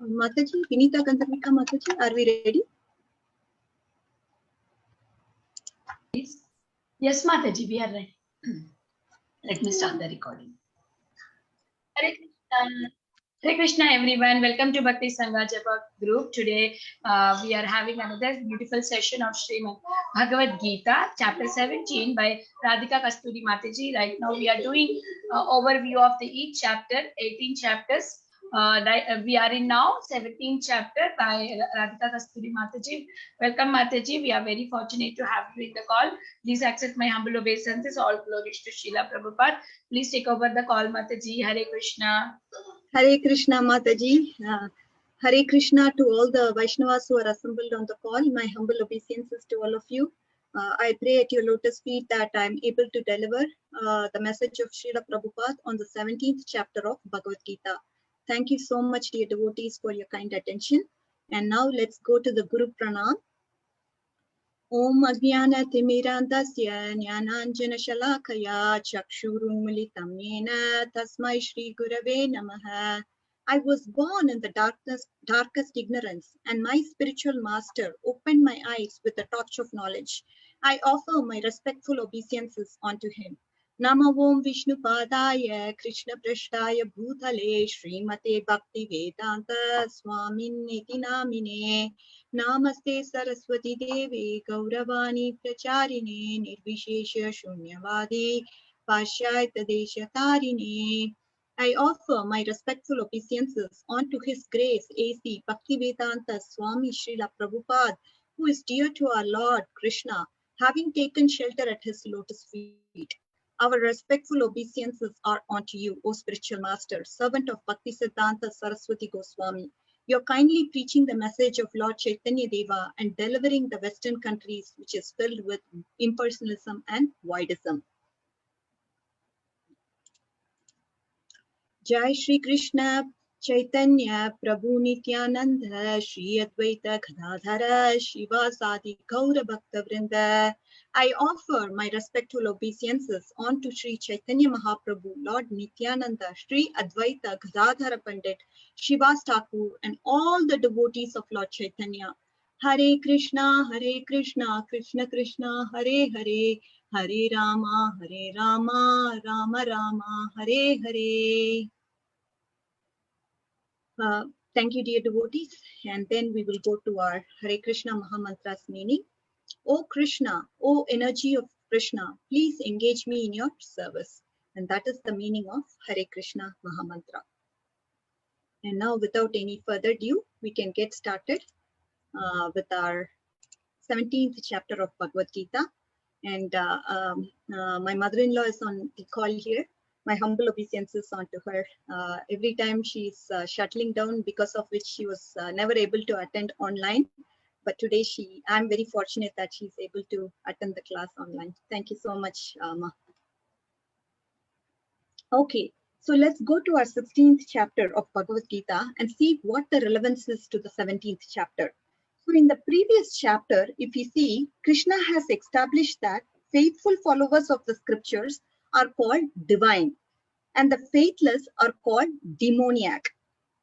Mataji, Vinita Gandharvika Mataji, are we ready? Yes, Mataji, we are ready. Let me start the recording. Hare Krishna, everyone. Welcome to Bhakti Sangha Japa group. Today, we are having another beautiful session of Srimad Bhagavad Gita, chapter 17 by Radhika Kasturi Mataji. Right now, we are doing overview of each chapter, 18 chapters. We are in now 17th chapter by Radhika Kasturi Mataji. Welcome, Mataji. We are very fortunate to have you in the call. Please accept my humble obeisances. All glories to Srila Prabhupada. Please take over the call, Mataji. Hare Krishna. Hare Krishna Mataji. Hare Krishna to all the Vaishnavas who are assembled on the call. My humble obeisances to all of you. I pray at your lotus feet that I am able to deliver the message of Srila Prabhupada on the 17th chapter of Bhagavad Gita. Thank you so much, dear devotees, for your kind attention. And now let's go to the Guru Pranam. Om Ajnana Timirandasya Jnananjana Shalakaya Chakshurunmilitam Yena Tasmai Shri Gurave Namaha. I was born in the darkest ignorance, and my spiritual master opened my eyes with the torch of knowledge. I offer my respectful obeisances unto him. Nama Om Vishnu Padaya Krishna Prashtaya Bhutale Srimate Bhakti Vedanta Swamin Niti Namine Namaste Saraswati Devi Gauravani Pracharine Nirvishesha Shunyavadi Pashyayata Deshatarine. I offer my respectful obeisances unto His Grace A.C. Bhaktivedanta Swami Srila Prabhupada, who is dear to our Lord Krishna, having taken shelter at His lotus feet. Our respectful obeisances are unto you, O spiritual master, servant of Bhaktisiddhanta Saraswati Goswami. You're kindly preaching the message of Lord Chaitanya Deva and delivering the Western countries, which is filled with impersonalism and voidism. Jai Shri Krishna Chaitanya Prabhu Nityananda Shri Advaita Gadadhara Shivasadi Gaura Bhakta Vrinda. I offer my respectful obeisances unto Shri Chaitanya Mahaprabhu, Lord Nityananda, Shri Advaita Gadadhara Pandit, Shivas Thakur, and all the devotees of Lord Chaitanya. Hare Krishna, Krishna Krishna, Hare Hare, Hare Rama, Rama Rama, Hare Hare. Thank you, dear devotees. And then we will go to our Hare Krishna Mahamantra's meaning. O Krishna, O energy of Krishna, please engage me in your service. And that is the meaning of Hare Krishna Mahamantra. And now, without any further ado, we can get started with our 17th chapter of Bhagavad Gita. And my mother-in-law is on the call here. My humble obeisances onto her. Every time she's shuttling down, because of which she was never able to attend online. But today I'm very fortunate that she's able to attend the class online. Thank you so much, Ma. Okay, so let's go to our 16th chapter of Bhagavad Gita and see what the relevance is to the 17th chapter. So in the previous chapter, if you see, Krishna has established that faithful followers of the scriptures are called divine, and the faithless are called demoniac.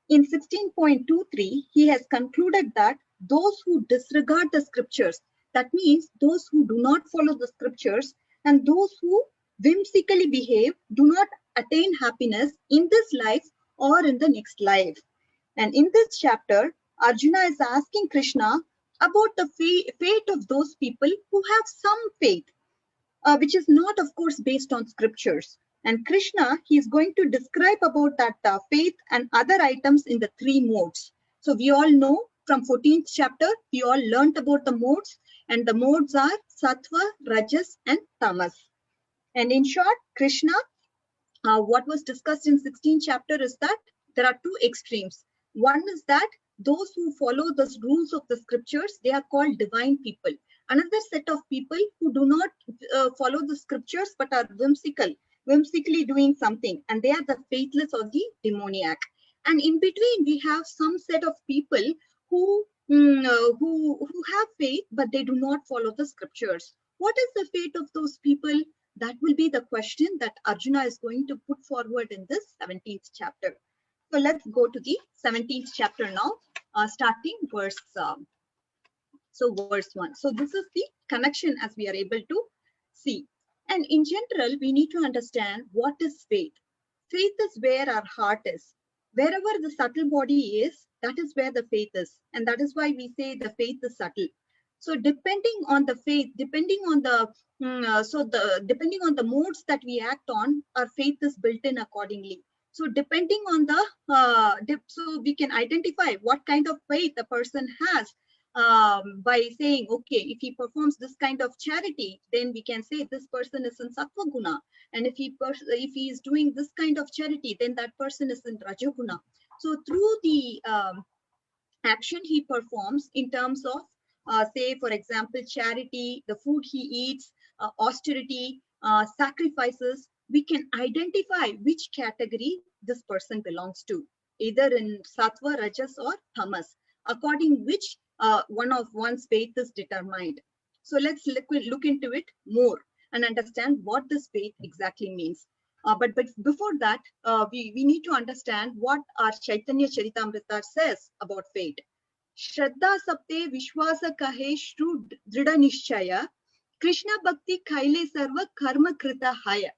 In 16.23, he has concluded that those who disregard the scriptures, that means those who do not follow the scriptures, and those who whimsically behave, do not attain happiness in this life or in the next life. And in this chapter, Arjuna is asking Krishna about the fate of those people who have some faith, which is not, of course, based on scriptures. And Krishna, he is going to describe about that faith and other items in the three modes. So we all know from 14th chapter, we all learned about the modes, and the modes are Sattva, Rajas, and Tamas. And in short, Krishna, what was discussed in 16th chapter is that there are two extremes. One is that those who follow the rules of the scriptures, they are called divine people. Another set of people who do not follow the scriptures but are whimsically doing something, and they are the faithless or the demoniac. And in between, we have some set of people who have faith, but they do not follow the scriptures. What is the fate of those people? That will be the question that Arjuna is going to put forward in this 17th chapter. So let's go to the 17th chapter now, starting verse verse 1. So this is the connection as we are able to see. And in general, we need to understand what is faith. Faith is where our heart is. Wherever the subtle body is, that is where the faith is. And that is why we say the faith is subtle. So depending on the faith, depending on the depending on the modes that we act on, our faith is built in accordingly. So depending on the so we can identify what kind of faith a person has by saying, okay, if he performs this kind of charity, then we can say this person is in sattva guna, and if he is doing this kind of charity, then that person is in rajoguna. So through the action he performs in terms of say, for example, charity, the food he eats, austerity, sacrifices, we can identify which category this person belongs to, either in sattva, rajas, or tamas, according which one of one's faith is determined. So let's look into it more and understand what this faith exactly means. But before that, we need to understand what our Chaitanya Charitamrita says about faith. Shraddha sapte vishwasa kahe shru drida nishchaya, Krishna bhakti khaile sarva karma krita haya.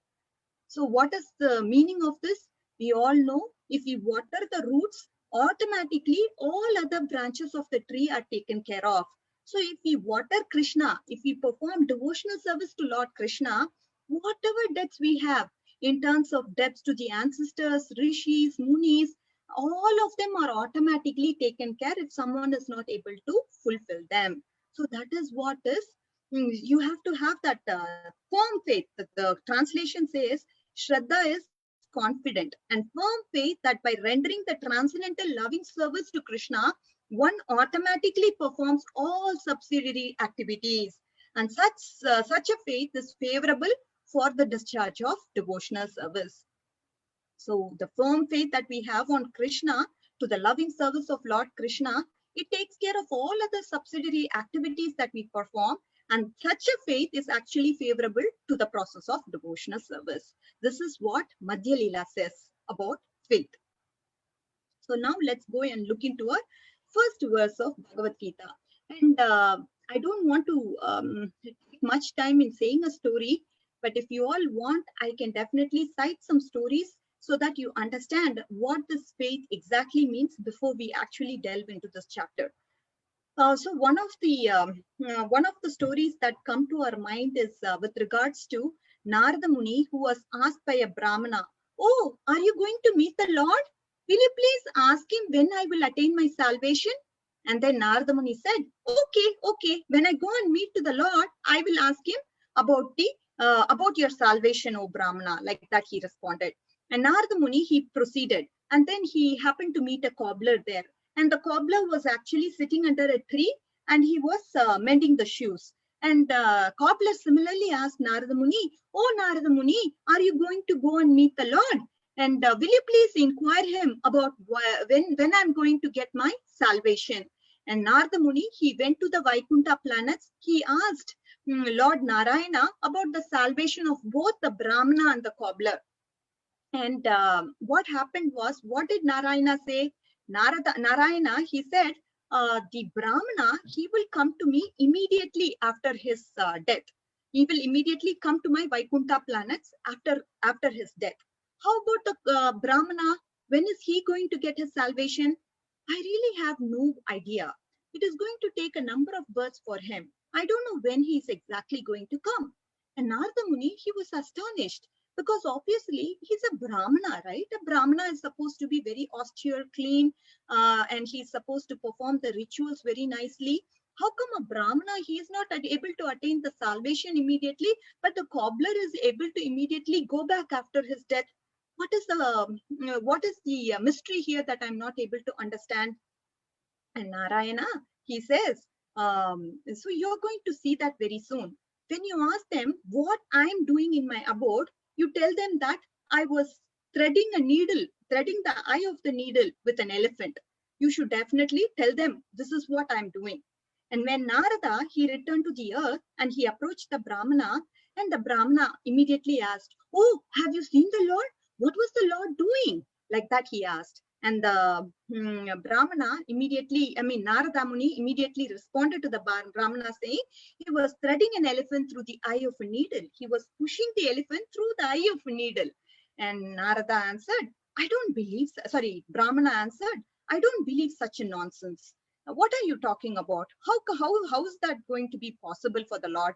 So what is the meaning of this? We all know if we water the roots, automatically all other branches of the tree are taken care of. So if we water Krishna, if we perform devotional service to Lord Krishna, whatever debts we have in terms of debts to the ancestors, rishis, munis, all of them are automatically taken care if someone is not able to fulfill them. So that is what is, you have to have that firm faith. The translation says, Shraddha is confident and firm faith that by rendering the transcendental loving service to Krishna, one automatically performs all subsidiary activities. And such a faith is favorable for the discharge of devotional service. So the firm faith that we have on Krishna, to the loving service of Lord Krishna, it takes care of all other subsidiary activities that we perform. And such a faith is actually favorable to the process of devotional service. This is what Madhya Leela says about faith. So now let's go and look into our first verse of Bhagavad Gita. And I don't want to take much time in saying a story, but if you all want, I can definitely cite some stories so that you understand what this faith exactly means before we actually delve into this chapter. So one of the stories that come to our mind is with regards to Narada Muni, who was asked by a Brahmana, "Oh, are you going to meet the Lord? Will you please ask him when I will attain my salvation?" And then Narada Muni said, "Okay. When I go and meet to the Lord, I will ask him about your salvation, O Brahmana." Like that, he responded. And Narada Muni, he proceeded, and then he happened to meet a cobbler there. And the cobbler was actually sitting under a tree, and he was mending the shoes. And cobbler similarly asked Narada Muni, "Oh, Narada Muni, are you going to go and meet the Lord? And will you please inquire him about when I'm going to get my salvation?" And Narada Muni, he went to the Vaikuntha planets. He asked Lord Narayana about the salvation of both the Brahmana and the cobbler. And what happened was, what did Narayana say? Narayana, he said, the Brahmana, he will come to me immediately after his death. He will immediately come to my Vaikuntha planets after his death. How about the Brahmana? When is he going to get his salvation? I really have no idea. It is going to take a number of births for him. I don't know when he is exactly going to come. And Narada Muni, he was astonished, because obviously he's a Brahmana, right? A Brahmana is supposed to be very austere, clean, and he's supposed to perform the rituals very nicely. How come a Brahmana, he is not able to attain the salvation immediately, but the cobbler is able to immediately go back after his death? What is the mystery here that I'm not able to understand? And Narayana, he says, so you're going to see that very soon. When you ask them what I'm doing in my abode, you tell them that I was threading the eye of the needle with an elephant. You should definitely tell them this is what I'm doing. And when Narada, he returned to the earth and he approached the Brahmana, and the Brahmana immediately asked, "Oh, have you seen the Lord? What was the Lord doing?" Like that he asked. And the Brahmana immediately, Narada Muni immediately responded to the Brahmana saying he was threading an elephant through the eye of a needle. He was pushing the elephant through the eye of a needle. And Narada answered, Brahmana answered, I don't believe such a nonsense. What are you talking about? How is that going to be possible for the Lord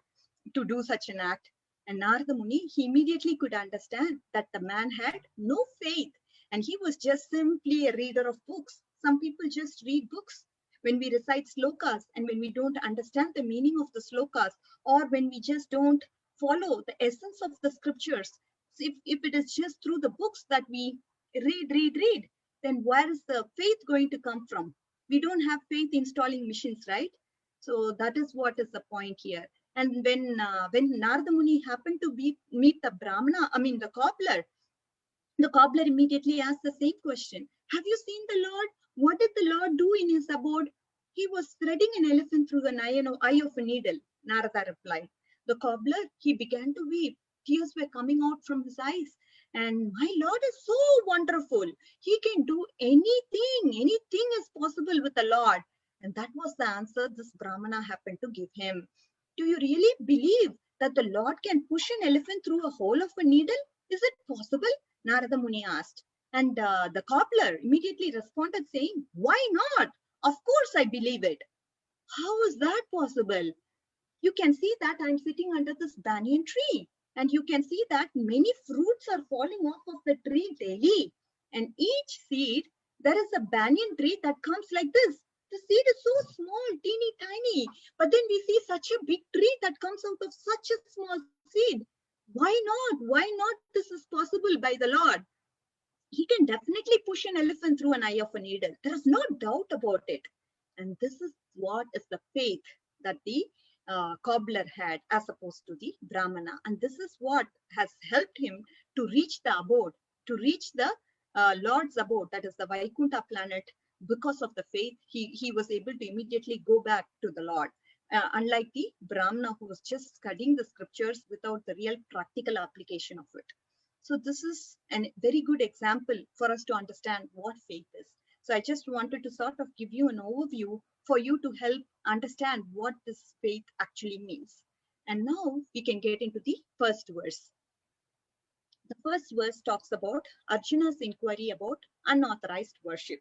to do such an act? And Narada Muni, he immediately could understand that the man had no faith and he was just simply a reader of books. Some people just read books. When we recite slokas and when we don't understand the meaning of the slokas, or when we just don't follow the essence of the scriptures, if it is just through the books that we read, then where is the faith going to come from? We don't have faith installing machines, right? So that is what is the point here. And when Narada Muni happened to meet the Brahmana, the cobbler immediately asked the same question. Have you seen the Lord? What did the Lord do in his abode? He was threading an elephant through the eye of a needle, Narada replied. The cobbler, he began to weep. Tears were coming out from his eyes. And my Lord is so wonderful. He can do anything. Anything is possible with the Lord. And that was the answer this Brahmana happened to give him. Do you really believe that the Lord can push an elephant through a hole of a needle? Is it possible? Narada Muni asked. And the cobbler immediately responded saying, why not? Of course I believe it. How is that possible? You can see that I'm sitting under this banyan tree. And you can see that many fruits are falling off of the tree daily. And each seed, there is a banyan tree that comes like this. The seed is so small, teeny tiny. But then we see such a big tree that comes out of such a small seed. Why not? Why not this is possible by the Lord? He can definitely push an elephant through an eye of a needle. There is no doubt about it. And this is what is the faith that the cobbler had as opposed to the Brahmana. And this is what has helped him to reach the abode, to reach the Lord's abode, that is the Vaikuntha planet. Because of the faith, he was able to immediately go back to the Lord. Unlike the Brahmana who was just studying the scriptures without the real practical application of it. So this is a very good example for us to understand what faith is. So I just wanted to sort of give you an overview for you to help understand what this faith actually means. And now we can get into the first verse. The first verse talks about Arjuna's inquiry about unauthorized worship.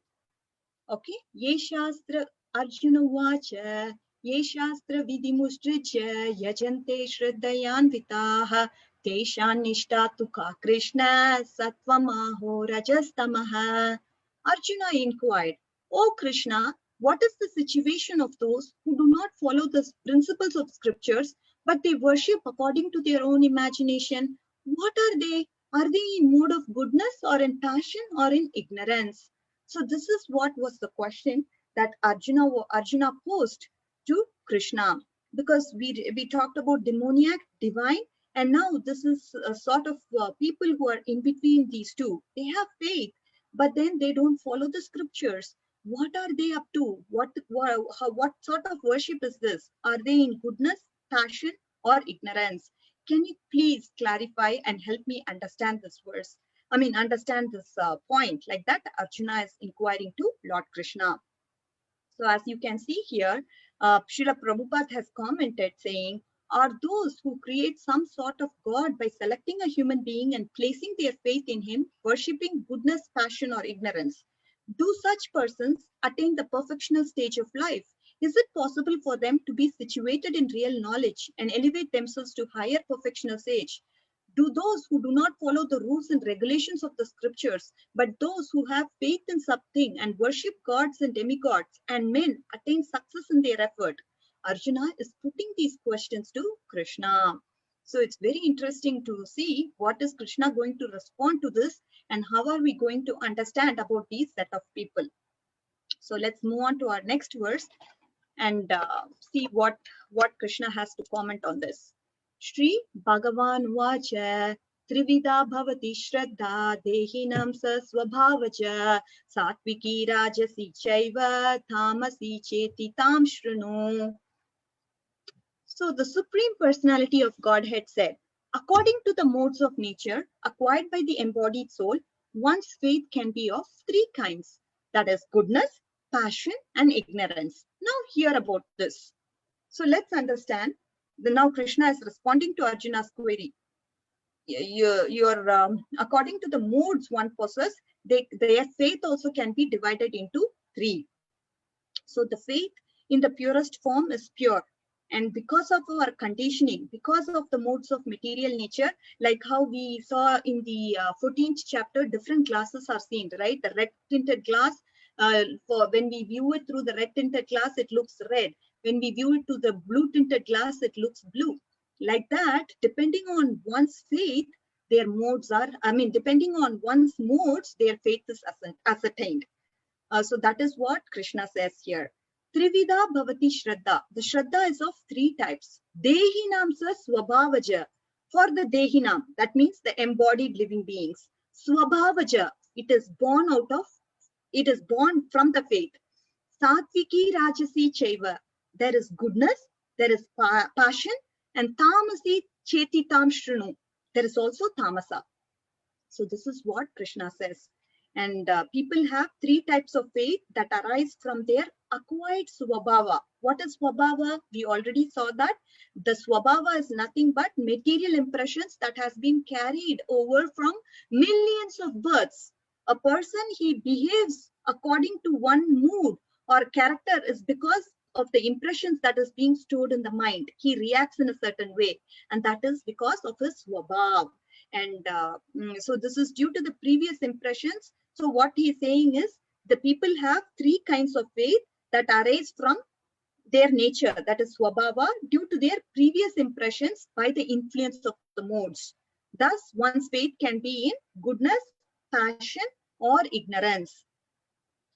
Okay, Ye Shastra Arjuna Vacha, Ye Shastra Vidimustrija, Yajante Shraddhayanvitaha, Teshan Nishtatuka Krishna, Satvamaho Rajastamaha. Arjuna inquired, O Krishna, what is the situation of those who do not follow the principles of scriptures, but they worship according to their own imagination? What are they? Are they in mood of goodness or in passion or in ignorance? So this is what was the question that Arjuna posed to Krishna, because we talked about demoniac, divine, and now this is a sort of people who are in between these two. They have faith, but then they don't follow the scriptures. What are they up to? What sort of worship is this? Are they in goodness, passion, or ignorance? Can you please clarify and help me understand this verse? Understand this point. Like that, Arjuna is inquiring to Lord Krishna. So as you can see here, Srila Prabhupada has commented saying, are those who create some sort of God by selecting a human being and placing their faith in him, worshipping goodness, passion, or ignorance? Do such persons attain the perfectional stage of life? Is it possible for them to be situated in real knowledge and elevate themselves to higher perfectional stage? Do those who do not follow the rules and regulations of the scriptures, but those who have faith in something and worship gods and demigods and men attain success in their effort? Arjuna is putting these questions to Krishna. So it's very interesting to see what is Krishna going to respond to this and how are we going to understand about these set of people. So let's move on to our next verse and see what Krishna has to comment on this. Shri Bhagavan Vacha Trivida Bhavati Shraddha Dehinam Sasvabhavaja Satviki Rajasi Chaiva Tamasi Cheti Tam Shrunu. So the Supreme Personality of Godhead said, according to the modes of nature acquired by the embodied soul, One's faith can be of three kinds, that is goodness, passion, and ignorance. Now hear about this. So let's understand. Now Krishna is responding to Arjuna's query. According to the modes one possesses, their faith also can be divided into three. So the faith in the purest form is pure. And because of our conditioning, because of the modes of material nature, like how we saw in the 14th chapter, different glasses are seen, right? The red tinted glass, for when we view it through the red tinted glass, it looks red. When we view it to the blue tinted glass, it looks blue. Like that, depending on one's faith, their modes are, depending on one's modes, their faith is ascertained. So that is what Krishna says here. Trivida bhavati shraddha. The shraddha is of three types. Dehinam sa swabhavaja. For the dehinam, that means the embodied living beings. Swabhavaja, it is born from the faith. Satviki rajasi chaiva. There is goodness, there is passion, and tamasi chetitam shrunu. There is also tamasa. So this is what Krishna says. And people have three types of faith that arise from their acquired swabhava. What is swabhava? We already saw that. The swabhava is nothing but material impressions that has been carried over from millions of births. A person, he behaves according to one mood or character is because of the impressions that is being stored in the mind. He reacts in a certain way, and that is because of his swabhav. And so this is due to the previous impressions. So what he is saying is the people have three kinds of faith that arise from their nature, that is swabhava, due to their previous impressions by the influence of the modes. Thus, one's faith can be in goodness, passion, or ignorance.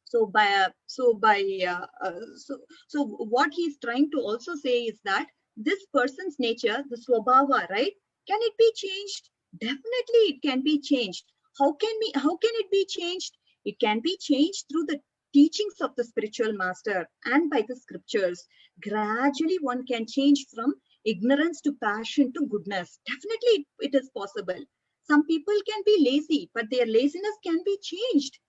So what he's trying to also say is that this person's nature, the swabhava, right? Can it be changed? Definitely, it can be changed. How can it be changed? It can be changed through the teachings of the spiritual master and by the scriptures. Gradually, one can change from ignorance to passion to goodness. Definitely, it is possible. Some people can be lazy, but their laziness can be changed.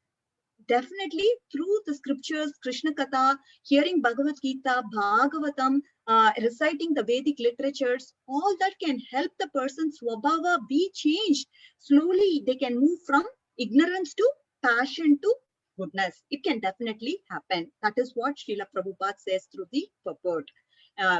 Definitely through the scriptures, Krishna Katha, hearing Bhagavad Gita, Bhagavatam, reciting the Vedic literatures, all that can help the person's swabhava be changed. Slowly, they can move from ignorance to passion to goodness. It can definitely happen. That is what Srila Prabhupada says through the purport.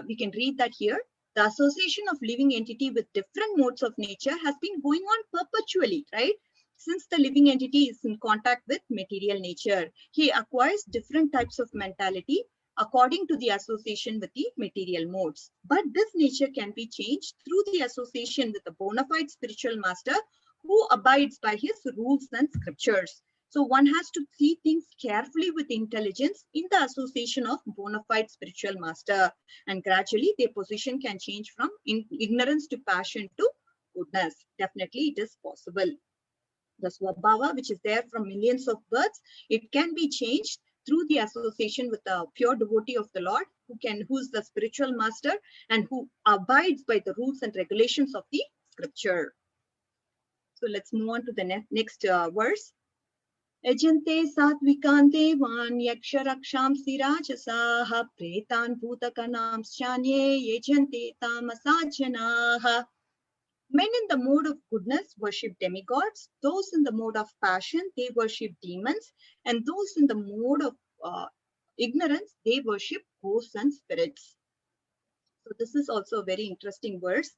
We can read that here. The association of living entity with different modes of nature has been going on perpetually, right? Since the living entity is in contact with material nature, he acquires different types of mentality according to the association with the material modes. But this nature can be changed through the association with a bona fide spiritual master who abides by his rules and scriptures. So one has to see things carefully with intelligence in the association of bona fide spiritual master. And gradually their position can change from ignorance to passion to goodness. Definitely it is possible. The swabhava, which is there from millions of births, it can be changed through the association with a pure devotee of the Lord, who is the spiritual master and who abides by the rules and regulations of the scripture. So let's move on to the next verse. Ejante satvikan devan yaksharaksham sirajasaha pretan bhutakanam shanye ejante tamasajanaha. Men in the mode of goodness worship demigods. Those in the mode of passion, they worship demons. And those in the mode of ignorance, they worship ghosts and spirits. So this is also a very interesting verse.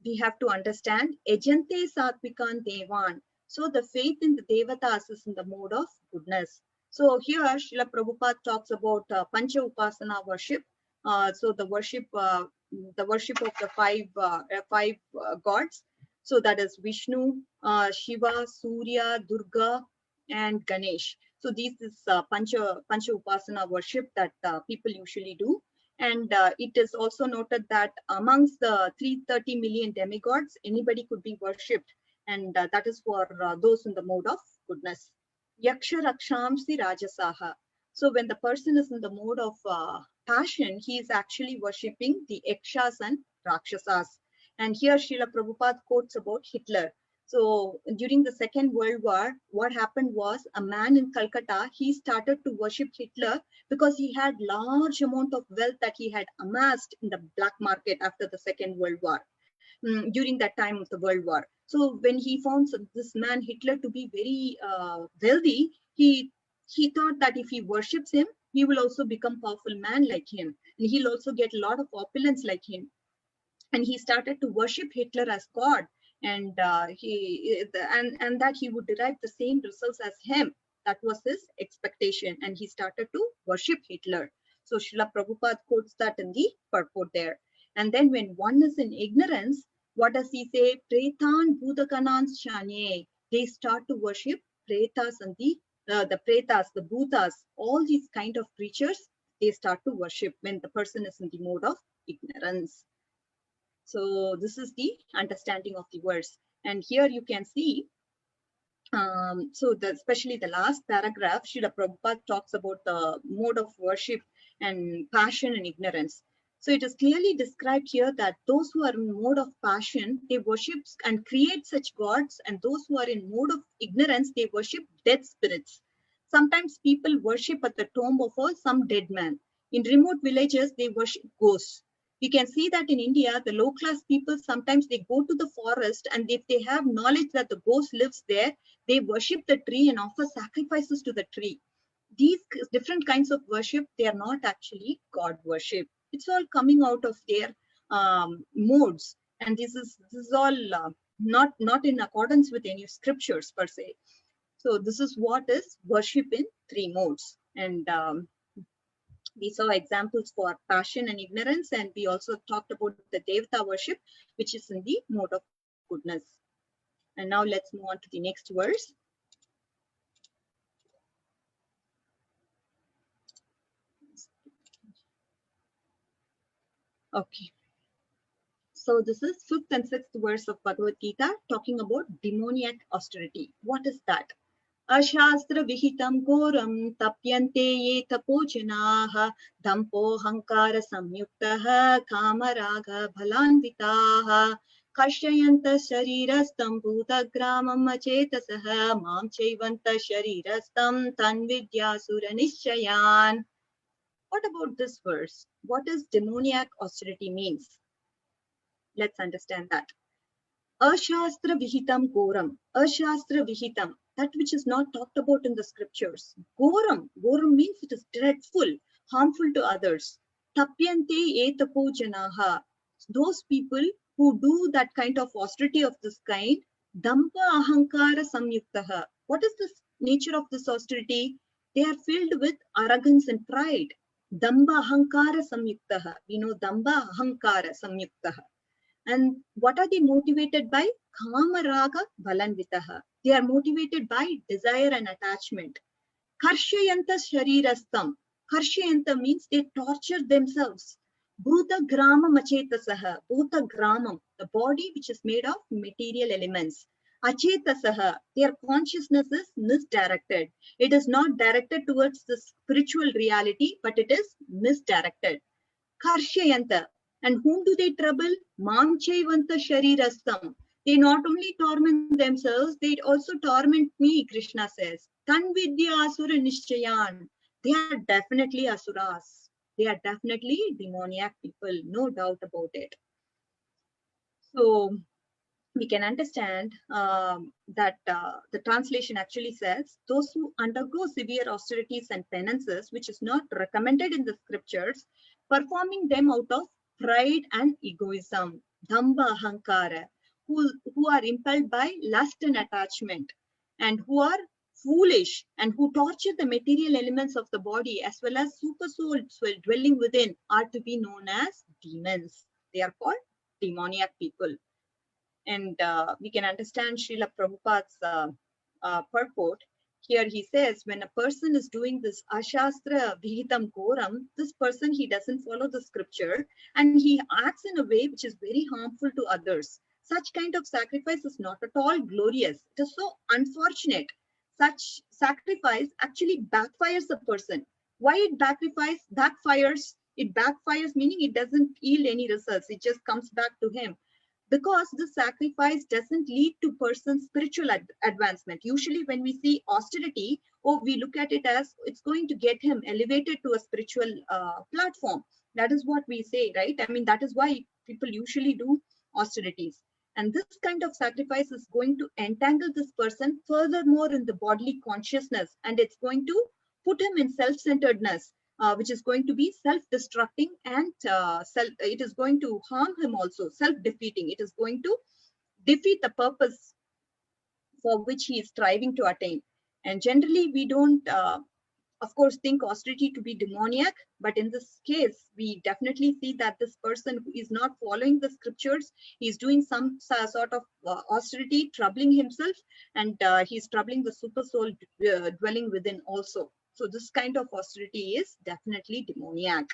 We have to understand Ejante Satvikan Devan. So the faith in the Devatas is in the mode of goodness. So here Srila Prabhupada talks about Pancha Upasana worship. So the worship of the five gods. So that is Vishnu, Shiva, Surya, Durga, and Ganesh. So this is Pancha Upasana worship that people usually do. And it is also noted that amongst the 330 million demigods, anybody could be worshipped. And that is for those in the mode of goodness. Yaksha Rakshamsi Rajasaha. So when the person is in the mode of passion, he is actually worshipping the Yakshas and Rakshasas. And here Srila Prabhupada quotes about Hitler. So during the Second World War, what happened was a man in Calcutta, he started to worship Hitler because he had large amount of wealth that he had amassed in the black market after the Second World War, during that time of the World War. So when he found this man Hitler to be very wealthy, he thought that if he worships him, he will also become powerful man like him, and he'll also get a lot of opulence like him. And he started to worship Hitler as God, and that he would derive the same results as him. That was his expectation, and he started to worship Hitler. So Srila Prabhupada quotes that in the purport there. And then when one is in ignorance, what does he say? Pretan Bhudakanans Shanye. They start to worship Pretas and the Pretas, the Bhutas, all these kind of creatures, they start to worship when the person is in the mode of ignorance. So this is the understanding of the verse. And here you can see, especially the last paragraph, Srila Prabhupada talks about the mode of worship and passion and ignorance. So it is clearly described here that those who are in mode of passion, they worship and create such gods, and those who are in mode of ignorance, they worship dead spirits. Sometimes people worship at the tomb of some dead man. In remote villages, they worship ghosts. We can see that in India, the low-class people, sometimes they go to the forest, and if they have knowledge that the ghost lives there, they worship the tree and offer sacrifices to the tree. These different kinds of worship, they are not actually God worship. It's all coming out of their modes, and this is all not in accordance with any scriptures per se. So this is what is worship in three modes, and we saw examples for passion and ignorance, and we also talked about the Devata worship, which is in the mode of goodness. And now let's move on to the next verse. Okay. So this is 5th and 6th verse of Bhagavad Gita, talking about demoniac austerity. What is that? Ashastra vihitam ghoram tapyante ye tapojanaha dampo hankara samyuktaha kamaraga bhalanvitaha kashayanta sharirastam bhutagramam achetasaha mam chaivanta sharirastam tanvidyasura nishayan. What about this verse? What does demoniac austerity means? Let's understand that. Ashastra vihitam goram. Ashastra vihitam. That which is not talked about in the scriptures. Goram. Goram means it is dreadful, harmful to others. Tapyante etapo janaha. Those people who do that kind of austerity of this kind. Dampa ahankara samyuktaha. What is the nature of this austerity? They are filled with arrogance and pride. Damba ahankara samyuktaha. We know damba ahankara samyuktaha. And what are they motivated by? Kama raga balanvitaha. They are motivated by desire and attachment. Karshayanta sharirastam. Karshayanta means they torture themselves. Bhuta grama achetasaha. Bhuta gramam, the body which is made of material elements. Achetasaha, their consciousness is misdirected. It is not directed towards the spiritual reality, but it is misdirected. Karshayanta. And whom do they trouble? Mamchaivanta sharirastam. They not only torment themselves, they also torment me, Krishna says. Tanvidya asura nishchayan. They are definitely asuras. They are definitely demoniac people, no doubt about it. So we can understand that the translation actually says, those who undergo severe austerities and penances, which is not recommended in the scriptures, performing them out of pride and egoism, dhamba ahankara, who are impelled by lust and attachment, and who are foolish, and who torture the material elements of the body as well as super souls dwelling within, are to be known as demons. They are called demoniac people. And we can understand Srila Prabhupada's purport. Here he says, when a person is doing this ashastra vihitam goram, this person, he doesn't follow the scripture and he acts in a way which is very harmful to others. Such kind of sacrifice is not at all glorious. It is so unfortunate. Such sacrifice actually backfires a person. Why it backfires? It backfires meaning it doesn't yield any results. It just comes back to him. because the sacrifice doesn't lead to person's spiritual advancement. Usually when we see austerity, we look at it as it's going to get him elevated to a spiritual platform. That is what we say, right? I mean, that is why people usually do austerities. And this kind of sacrifice is going to entangle this person furthermore in the bodily consciousness, and it's going to put him in self-centeredness, which is going to be self-destructing, and it is going to harm him also, self-defeating. It is going to defeat the purpose for which he is striving to attain. And generally, we don't, of course, think austerity to be demoniac, but in this case, we definitely see that this person who is not following the scriptures, he's doing some sort of austerity, troubling himself, and he's troubling the super soul dwelling within also. So this kind of austerity is definitely demoniac.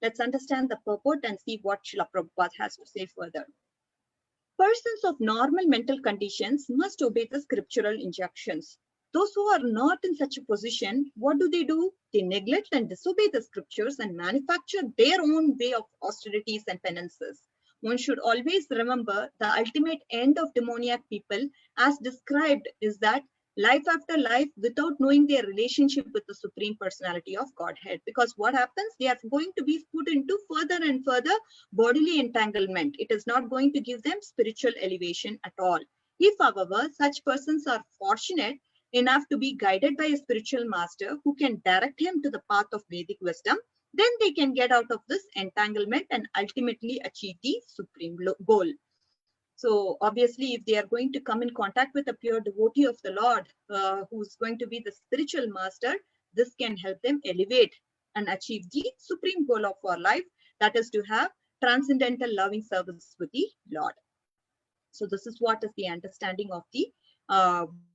Let's understand the purport and see what Srila Prabhupada has to say further. Persons of normal mental conditions must obey the scriptural injunctions. Those who are not in such a position, what do? They neglect and disobey the scriptures and manufacture their own way of austerities and penances. One should always remember the ultimate end of demoniac people, as described, is that life after life without knowing their relationship with the Supreme Personality of Godhead. Because what happens? They are going to be put into further and further bodily entanglement. It is not going to give them spiritual elevation at all. If, however, such persons are fortunate enough to be guided by a spiritual master who can direct him to the path of Vedic wisdom, then they can get out of this entanglement and ultimately achieve the supreme goal. So obviously, if they are going to come in contact with a pure devotee of the Lord, who's going to be the spiritual master, this can help them elevate and achieve the supreme goal of our life, that is to have transcendental loving service with the Lord. So this is what is the understanding of the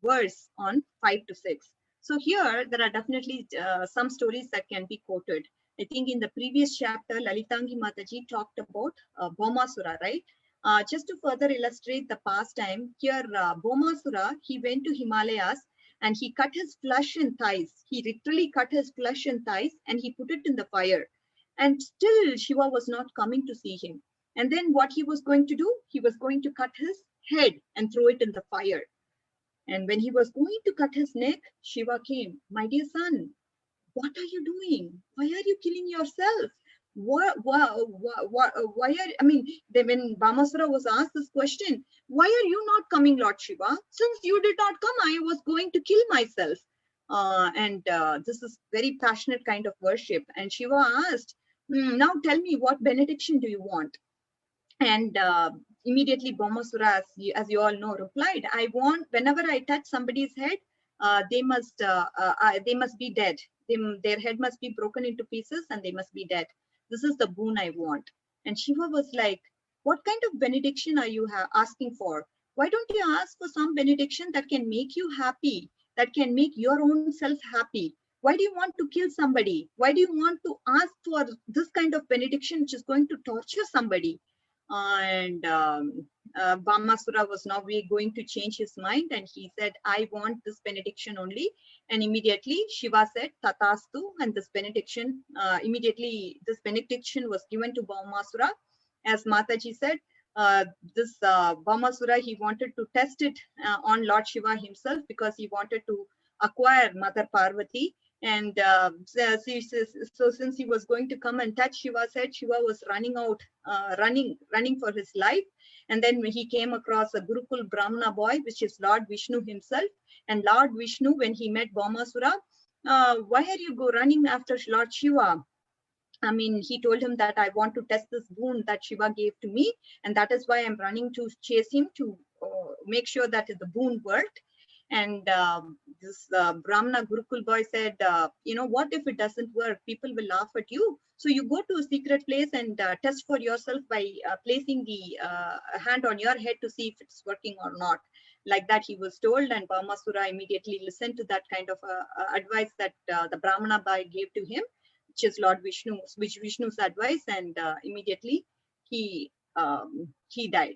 verse on 5 to 6. So here there are definitely some stories that can be quoted. I think in the previous chapter, Lalitangi Mataji talked about Bhaumasura, right? Just to further illustrate the pastime, here Bhaumasura, he went to Himalayas and he cut his flesh and thighs. He literally cut his flesh and thighs and he put it in the fire. And still Shiva was not coming to see him. And then what he was going to do? He was going to cut his head and throw it in the fire. And when he was going to cut his neck, Shiva came. My dear son, what are you doing? Why are you killing yourself? Why are, I mean, when Bhaumasura was asked this question, why are you not coming, Lord Shiva? Since you did not come, I was going to kill myself. This is very passionate kind of worship. And Shiva asked, now tell me, what benediction do you want? And immediately Bhaumasura, as you all know, replied, I want, whenever I touch somebody's head, they must be dead. Their head must be broken into pieces and they must be dead. This is the boon I want. And Shiva was like, what kind of benediction are you asking for? Why don't you ask for some benediction that can make you happy, that can make your own self happy? Why do you want to kill somebody? Why do you want to ask for this kind of benediction which is going to torture somebody? Bhaumasura was now going to change his mind, and he said, I want this benediction only. And immediately Shiva said, Tatastu, and this benediction, this benediction was given to Bhaumasura. As Mataji said, this Bhaumasura, he wanted to test it on Lord Shiva himself, because he wanted to acquire Mother Parvati. And so since he was going to come and touch Shiva's head, Shiva was running out, running for his life. And then he came across a Gurukul Brahmana boy, which is Lord Vishnu himself. And Lord Vishnu, when he met Bhaumasura, why are you running after Lord Shiva? I mean, he told him that I want to test this boon that Shiva gave to me. And that is why I'm running to chase him, to make sure that the boon worked. And this Brahmana Gurukul boy said, what if it doesn't work? People will laugh at you. So you go to a secret place and test for yourself by placing the hand on your head to see if it's working or not. Like that he was told, and Bhaumasura immediately listened to that kind of advice that the Brahmana boy gave to him, which is Lord Vishnu's advice, and immediately he died.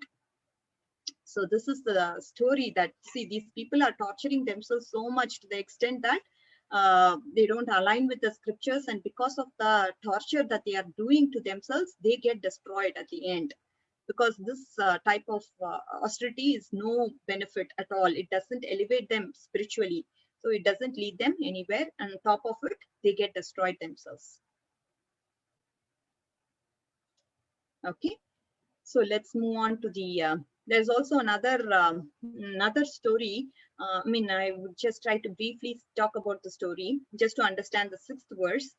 So this is the story that, see, these people are torturing themselves so much to the extent that they don't align with the scriptures, and because of the torture that they are doing to themselves, they get destroyed at the end. because this type of austerity is no benefit at all. It doesn't elevate them spiritually. So it doesn't lead them anywhere. And on top of it, they get destroyed themselves. Okay. So let's move on to the, there's also another story. I would just try to briefly talk about the story just to understand the 6th verse,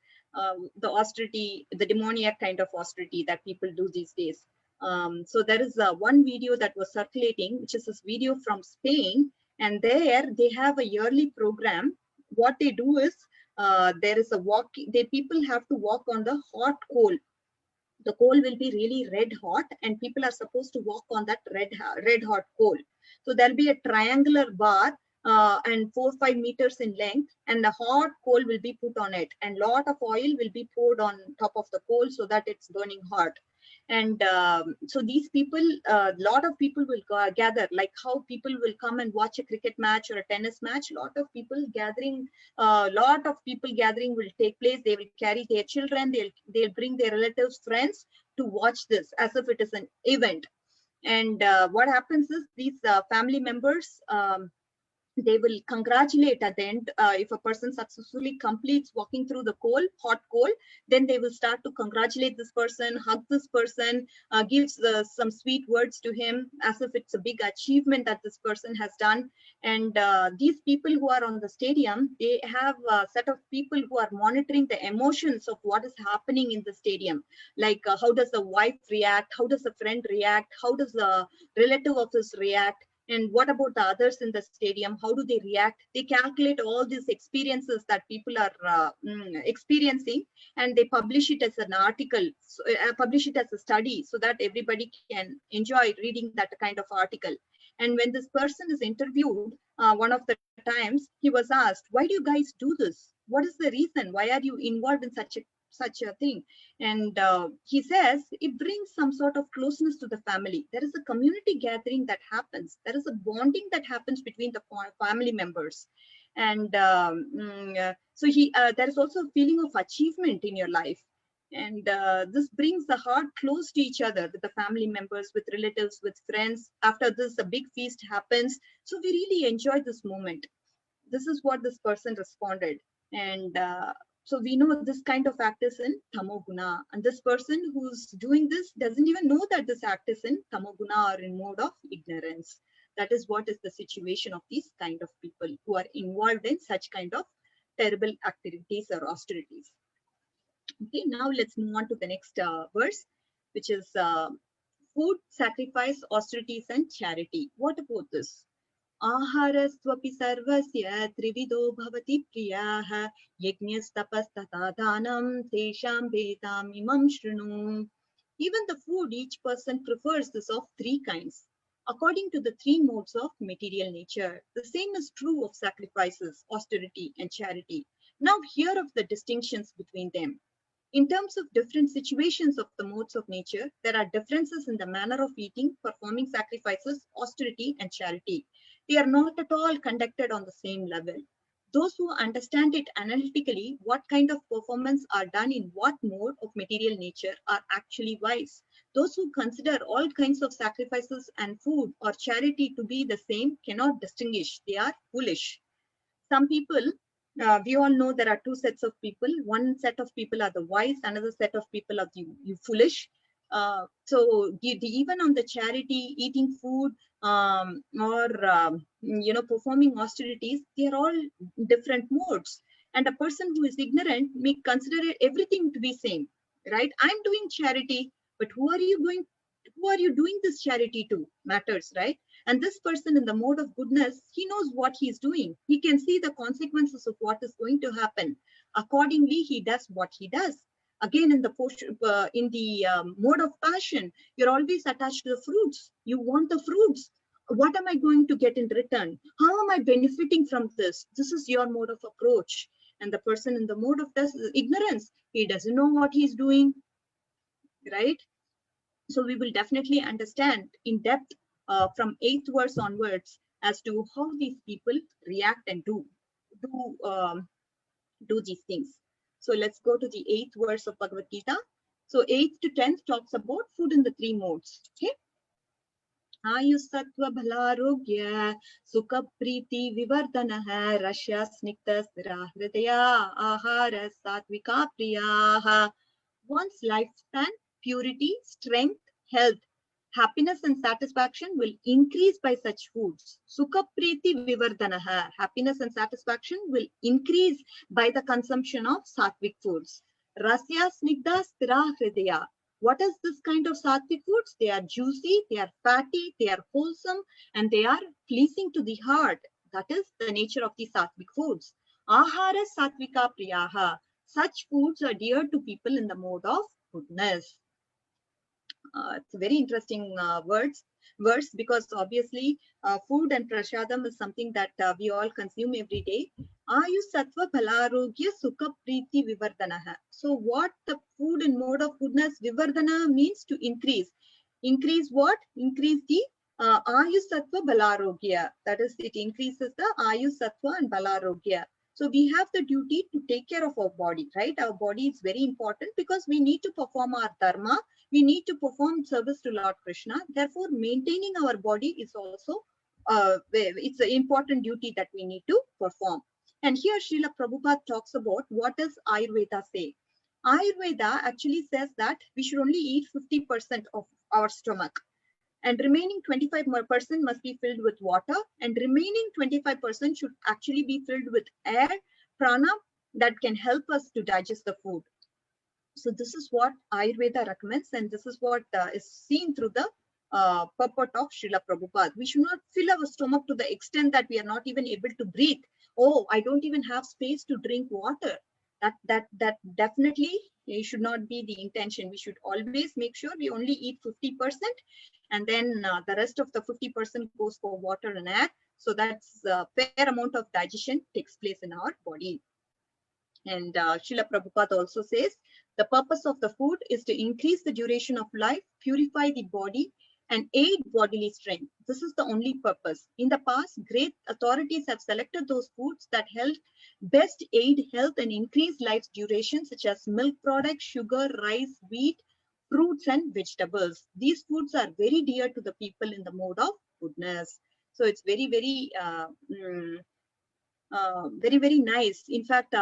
the austerity, the demoniac kind of austerity that people do these days. So there is one video that was circulating, which is this video from Spain. And there they have a yearly program. What they do is there is a walk, people have to walk on the hot coal. The coal will be really red hot, and people are supposed to walk on that red hot coal. So there'll be a triangular bar and 4 or 5 meters in length, and the hot coal will be put on it, and lot of oil will be poured on top of the coal so that it's burning hot. And so these people, a lot of people will gather, like how people will come and watch a cricket match or a tennis match. Lot of people gathering will take place. They will carry their children, they'll bring their relatives, friends to watch this as if it is an event. And what happens is these family members, they will congratulate at the end. If a person successfully completes walking through the hot coal, then they will start to congratulate this person, hug this person, gives some sweet words to him as if it's a big achievement that this person has done. And these people who are on the stadium, they have a set of people who are monitoring the emotions of what is happening in the stadium. Like how does the wife react? How does the friend react? How does the relative of this react? And what about the others in the stadium? How do they react? They calculate all these experiences that people are experiencing, and they publish it as an article, publish it as a study so that everybody can enjoy reading that kind of article. And when this person is interviewed, one of the times he was asked, why do you guys do this? What is the reason? Why are you involved in such a thing? And he says it brings some sort of closeness to the family. There is a community gathering that happens. There is a bonding that happens between the family members. And so there is also a feeling of achievement in your life. And this brings the heart close to each other, with the family members, with relatives, with friends. After this, a big feast happens. So we really enjoy this moment. This is what this person responded. And so we know this kind of act is in tamoguna, and this person who's doing this doesn't even know that this act is in tamoguna or in mode of ignorance. That is what is the situation of these kind of people who are involved in such kind of terrible activities or austerities. Okay, now let's move on to the next verse, which is food, sacrifice, austerities, and charity. What about this? आहारस्त्वपि सर्वस्य त्रिविधो भवति प्रियाः यज्ञस्तपस्तथा दानं तेषां भेदाम् इमं शृणु. Even the food, each person prefers this of 3 kinds, according to the 3 modes of material nature. The same is true of sacrifices, austerity, and charity. Now hear of the distinctions between them. In terms of different situations of the modes of nature, there are differences in the manner of eating, performing sacrifices, austerity, and charity. They are not at all conducted on the same level. Those who understand it analytically, what kind of performance are done in what mode of material nature, are actually wise. Those who consider all kinds of sacrifices and food or charity to be the same cannot distinguish. They are foolish. Some people, we all know there are 2 sets of people. One set of people are the wise, another set of people are you foolish. So even on the charity, eating food, or performing austerities, they are all different modes. And a person who is ignorant may consider everything to be same, right? I'm doing charity, but who are you doing this charity to matters, right? And this person in the mode of goodness, he knows what he's doing. He can see the consequences of what is going to happen. Accordingly, he does what he does. Again, in the mode of passion, you're always attached to the fruits. You want the fruits. What am I going to get in return? How am I benefiting from this? This is your mode of approach. And the person in the mode of ignorance, he doesn't know what he's doing, right? So we will definitely understand in depth from 8th verse onwards as to how these people react and do these things. So let's go to the 8th verse of Bhagavad Gita. So 8th to 10th talks about food in the three modes. Okay. Ayusattva bhalarogya sukha priti vivardhanah rashya snikta stira hridaya ahara satvika priyaha. One's lifespan, purity, strength, health, happiness and satisfaction will increase by such foods. Sukha priti vivardhanaha. Happiness and satisfaction will increase by the consumption of sattvic foods. Rasya snigdha stira hridaya. What is this kind of sattvic foods? They are juicy, they are fatty, they are wholesome, and they are pleasing to the heart. That is the nature of the sattvic foods. Ahara sattvika priyaha. Such foods are dear to people in the mode of goodness. It's a very interesting verse, because obviously food and prasadam is something that we all consume every day. Ayu sattva bhalarogya sukha priti vivardhanaha. So what the food and mode of goodness, vivardhana means to increase. Increase what? Increase the ayu sattva bhalarogya. That is, it increases the ayu sattva and bhalarogya. So we have the duty to take care of our body, right? Our body is very important because we need to perform our dharma. We need to perform service to Lord Krishna. Therefore, maintaining our body is also it's an important duty that we need to perform. And here Srila Prabhupada talks about what does Ayurveda say. Ayurveda actually says that we should only eat 50% of our stomach, and remaining 25% must be filled with water, and remaining 25% should actually be filled with air, prana, that can help us to digest the food. So this is what Ayurveda recommends, and this is what is seen through the purport of Srila Prabhupada. We should not fill our stomach to the extent that we are not even able to breathe. Oh, I don't even have space to drink water. That definitely should not be the intention. We should always make sure we only eat 50%, and then the rest of the 50% goes for water and air. So that's a fair amount of digestion takes place in our body. And Srila Prabhupada also says, the purpose of the food is to increase the duration of life, purify the body, and aid bodily strength. This is the only purpose. In the past, great authorities have selected those foods that help best aid health and increase life's duration, such as milk products, sugar, rice, wheat, fruits, and vegetables. These foods are very dear to the people in the mode of goodness. So it's very, very very nice. In fact,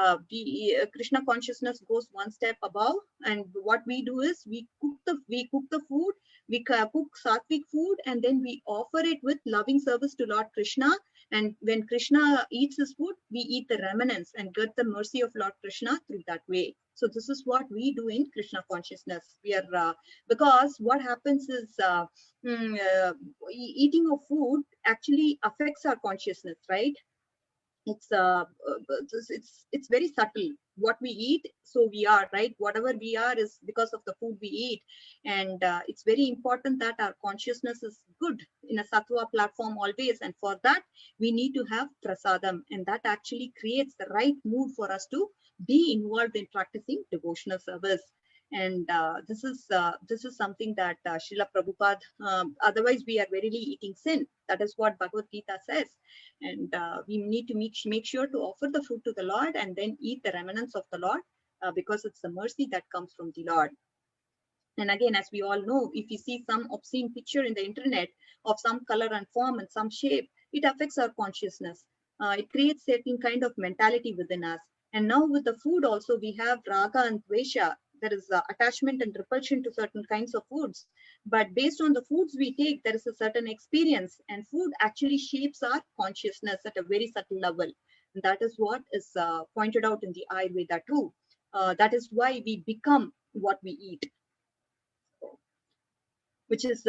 Krishna consciousness goes one step above, and what we do is we cook the food, we cook sattvic food, and then we offer it with loving service to Lord Krishna. And when Krishna eats his food, we eat the remnants and get the mercy of Lord Krishna through that way. So this is what we do in Krishna consciousness. We are because what happens is eating of food actually affects our consciousness, right? It's very subtle. What we eat, so we are, right? Whatever we are is because of the food we eat. And it's very important that our consciousness is good in a sattva platform always, and for that we need to have prasadam, and that actually creates the right mood for us to be involved in practicing devotional service. And this is something that Srila Prabhupada, otherwise we are verily eating sin. That is what Bhagavad Gita says. And we need to make sure to offer the food to the Lord and then eat the remnants of the Lord, because it's the mercy that comes from the Lord. And again, as we all know, if you see some obscene picture in the internet of some color and form and some shape, it affects our consciousness. It creates certain kind of mentality within us. And now with the food also, we have raga and dvesha. There is attachment and repulsion to certain kinds of foods. But based on the foods we take, there is a certain experience, and food actually shapes our consciousness at a very subtle level. And that is what is pointed out in the Ayurveda too. That is why we become what we eat, which is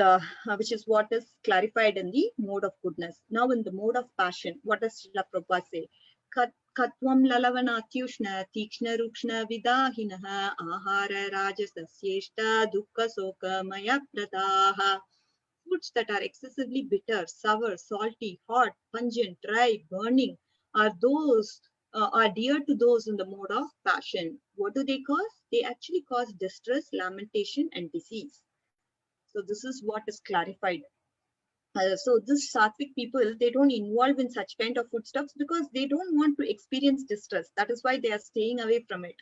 what is clarified in the mode of goodness. Now in the mode of passion, what does Srila Prabhupada say? Katvam lalavanatyushna tikshna rukshna vidahinaha ahara rajasasyeshta dukkha soka maya pradaha. Foods that are excessively bitter, sour, salty, hot, pungent, dry, burning are dear to those in the mode of passion. What do they cause? They actually cause distress, lamentation, and disease. So this is what is clarified. So this sattvic people, they don't involve in such kind of foodstuffs because they don't want to experience distress. That is why they are staying away from it.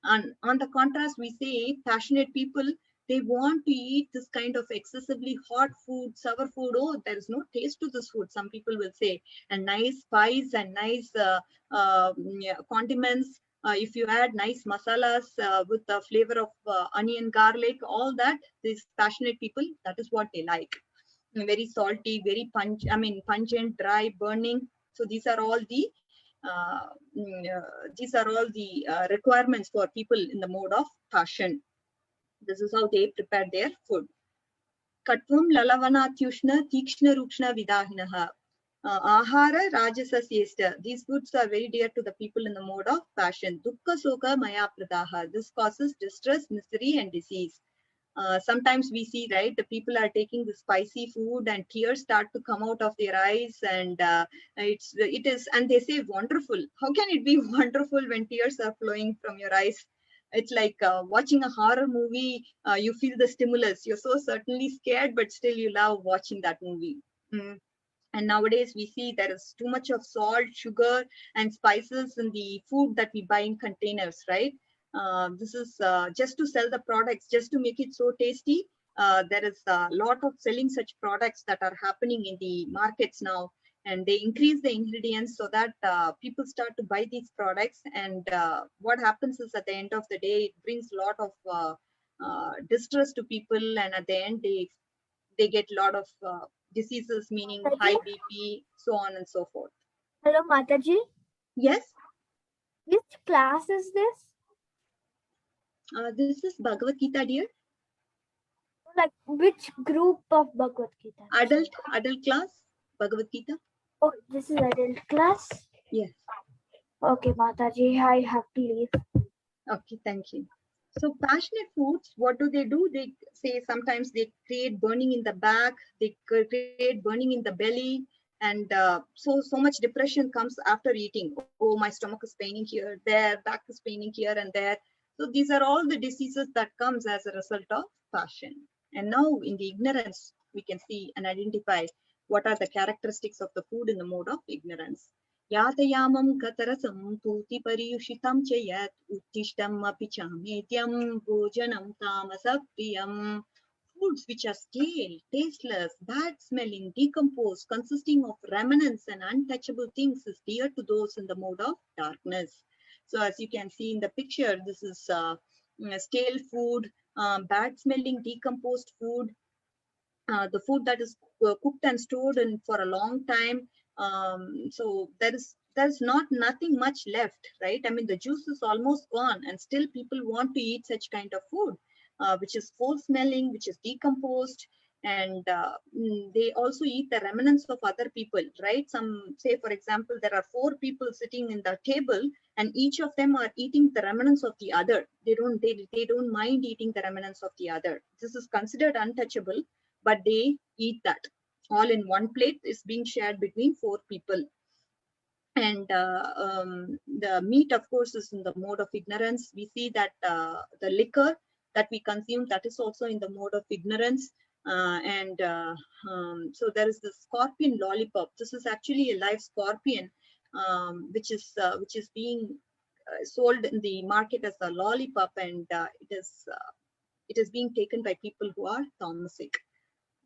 And on the contrast, we say passionate people, they want to eat this kind of excessively hot food, sour food. Oh, there is no taste to this food, some people will say. And nice spice and nice condiments. If you add nice masalas with the flavor of onion, garlic, all that, these passionate people, that is what they like. Very salty, very pungent, dry, burning. So these are all the requirements for people in the mode of passion. This is how they prepare their food. Katvam lalavanatyushna tikshna rukshna vidahinaha. Ahara rajasa siesta. These foods are very dear to the people in the mode of passion. Dukkha soka maya pradaha. This causes distress, misery, and disease. Sometimes we see, right, the people are taking the spicy food and tears start to come out of their eyes, and and they say wonderful. How can it be wonderful when tears are flowing from your eyes? It's like watching a horror movie. You feel the stimulus. You're so certainly scared, but still you love watching that movie. And nowadays we see there is too much of salt, sugar, and spices in the food that we buy in containers, right? This is just to sell the products, just to make it so tasty. There is a lot of selling such products that are happening in the markets now, and they increase the ingredients so that people start to buy these products. And what happens is, at the end of the day, it brings a lot of distress to people, and at the end they get a lot of diseases, meaning high BP, so on and so forth. Hello, Mataji. Yes. Which class is this? This is Bhagavad Gita, dear. Like which group of Bhagavad Gita? Adult class, Bhagavad Gita. Oh, this is adult class? Yes. Okay, Mataji, I have to leave. Okay, thank you. So passionate foods, what do? They say sometimes they create burning in the back, they create burning in the belly, and so much depression comes after eating. Oh, my stomach is paining here, there, back is paining here and there. So these are all the diseases that comes as a result of passion. And now in the ignorance, we can see and identify what are the characteristics of the food in the mode of ignorance. Yatayamam katarasam tuti pariyushitam chayat uttishtam apichametyam bhojanam tamasapiyam. Foods which are stale, tasteless, bad smelling, decomposed, consisting of remnants and untouchable things is dear to those in the mode of darkness. So as you can see in the picture, this is stale food, bad smelling, decomposed food, the food that is cooked and stored in for a long time. So there's nothing much left, right? I mean, the juice is almost gone, and still people want to eat such kind of food, which is foul smelling, which is decomposed, and they also eat the remnants of other people, right? Some say, for example, there are 4 people sitting in the table, and each of them are eating the remnants of the other. They don't mind eating the remnants of the other. This is considered untouchable, but they eat that. All in one plate is being shared between 4 people. And the meat, of course, is in the mode of ignorance. We see that the liquor that we consume, that is also in the mode of ignorance. So there is the scorpion lollipop. This is actually a live scorpion, which is being sold in the market as a lollipop, and it is being taken by people who are tamasic.